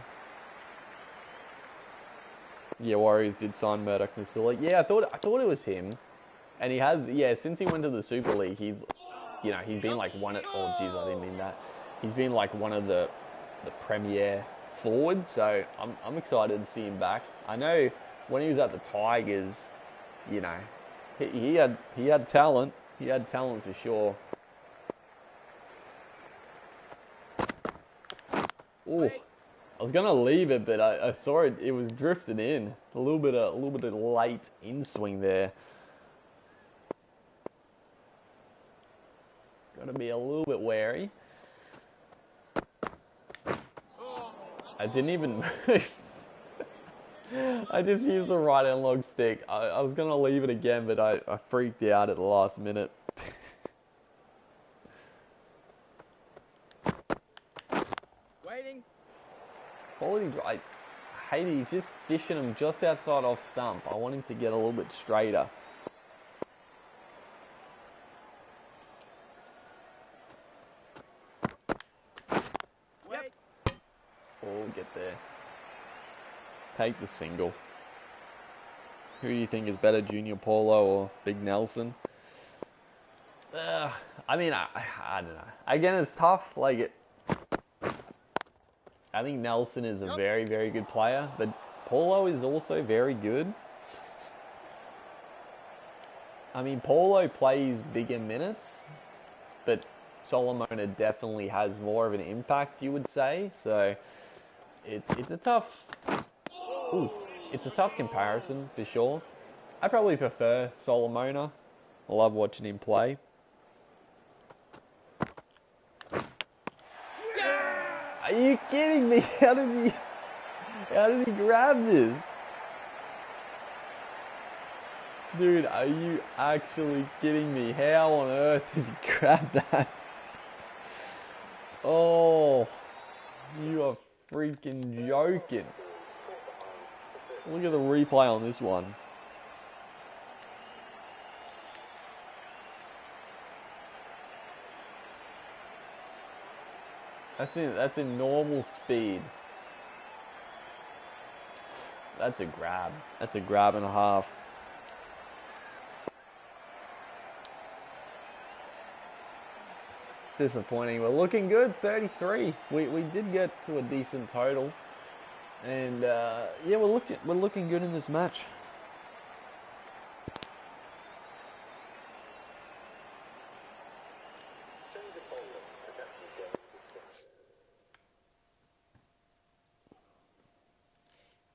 Yeah, Warriors did sign Murdoch-Masila. Yeah, I thought it was him, and he has. Yeah, since he went to the Super League, he's been like I didn't mean that. He's been like one of the premier forwards. So I'm excited to see him back. I know when he was at the Tigers, you know, he had talent. He had talent for sure. Ooh. I was gonna leave it, but I saw it. It was drifting in a little bit of late in swing there. Got to be a little bit wary. I didn't even move. I just used the right analog stick. I was gonna leave it again, but I freaked out at the last minute. Quality drive. I hate it. He's just dishing him just outside off stump. I want him to get a little bit straighter. Oh, get there. Take the single. Who do you think is better, Junior Paulo or Big Nelson? I mean, I don't know. Again, it's tough. Like, I think Nelson is a very, very good player, but Paulo is also very good. I mean, Paulo plays bigger minutes, but Solomona definitely has more of an impact, you would say. So it's a tough comparison for sure. I probably prefer Solomona. I love watching him play. Are you kidding me? How did he grab this? Dude, are you actually kidding me? How on earth does he grab that? Oh, you are freaking joking. Look at the replay on this one. That's in normal speed. That's a grab. That's a grab and a half. Disappointing. We're looking good, 33. We did get to a decent total. And yeah, we're looking good in this match.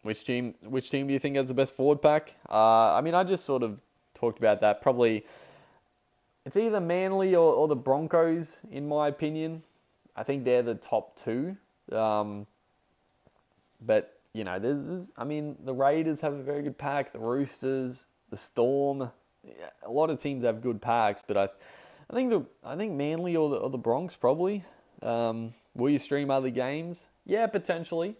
Which team do you think has the best forward pack? I mean, I just sort of talked about that. Probably it's either Manly or the Broncos, in my opinion. I think they're the top two. But you know, I mean, the Raiders have a very good pack. The Roosters, the Storm, yeah, a lot of teams have good packs. But I think Manly or the Bronx probably. Will you stream other games? Yeah, potentially.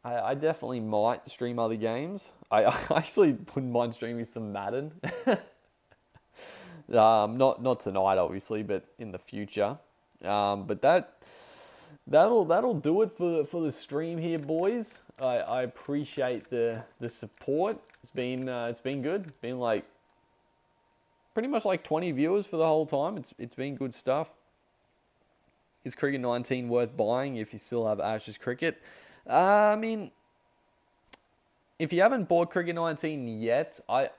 I definitely might stream other games. I actually wouldn't mind streaming some Madden. Not tonight, obviously, but in the future. But that'll do it for the stream here, boys. I appreciate the support. It's been good. It's been like pretty much like 20 viewers for the whole time. It's been good stuff. Is Cricket 19 worth buying if you still have Ashes Cricket? I mean, if you haven't bought Cricket 19 yet, I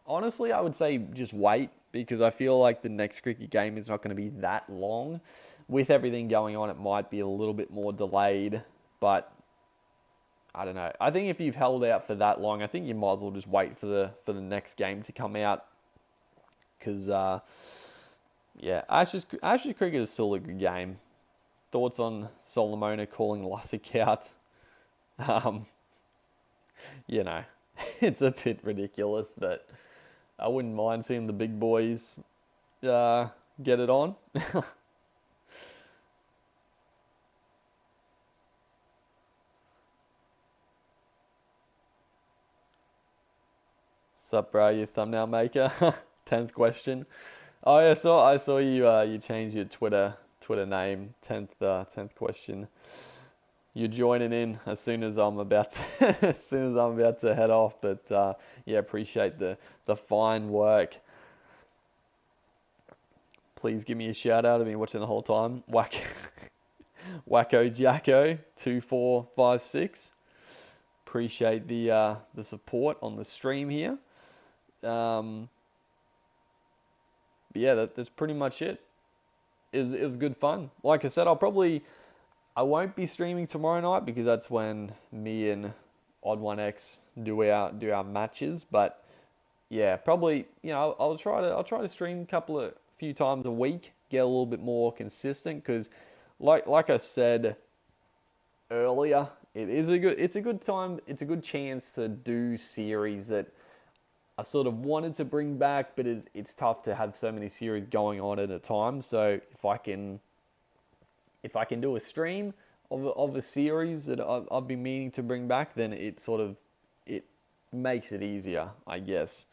honestly I would say just wait, because I feel like the next cricket game is not going to be that long. With everything going on, it might be a little bit more delayed, but I don't know. I think if you've held out for that long, I think you might as well just wait for the next game to come out, because yeah, Ashes Cricket is still a good game. Thoughts on Solomona calling Lussick out? You know, it's a bit ridiculous, but I wouldn't mind seeing the big boys get it on. Sup, bro? You thumbnail maker? 10th question. Oh yeah, I saw you changed your Twitter name. 10th question. You're joining in as soon as I'm about to head off. But yeah, appreciate the fine work. Please give me a shout out. I've been watching the whole time. Wacko Jacko 2456. Appreciate the support on the stream here. But yeah, that's pretty much it. It was good fun. Like I said, I won't be streaming tomorrow night because that's when me and Odd1X do our matches. But yeah, probably, you know, I'll try to stream a few times a week, get a little bit more consistent, because like I said earlier, it's a good time, it's a good chance to do series that I sort of wanted to bring back, but it's tough to have so many series going on at a time. So if I can do a stream of a series that I've been meaning to bring back, then it makes it easier, I guess.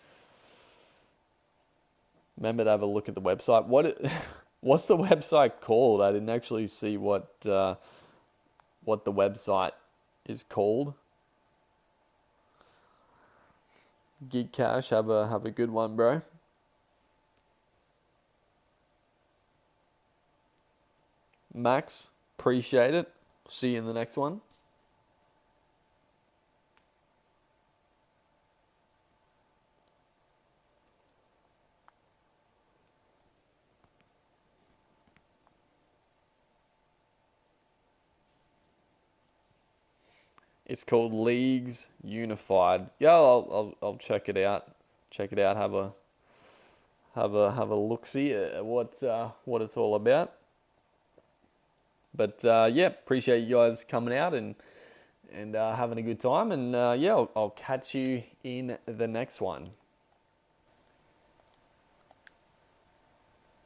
Remember to have a look at the website. What's the website called? I didn't actually see what the website is called. Gig Cash, have a good one, bro. Max, appreciate it. See you in the next one. It's called Leagues Unified. Yeah, I'll check it out. Check it out. Have a look see at what it's all about. But yeah, appreciate you guys coming out and having a good time. And yeah, I'll catch you in the next one.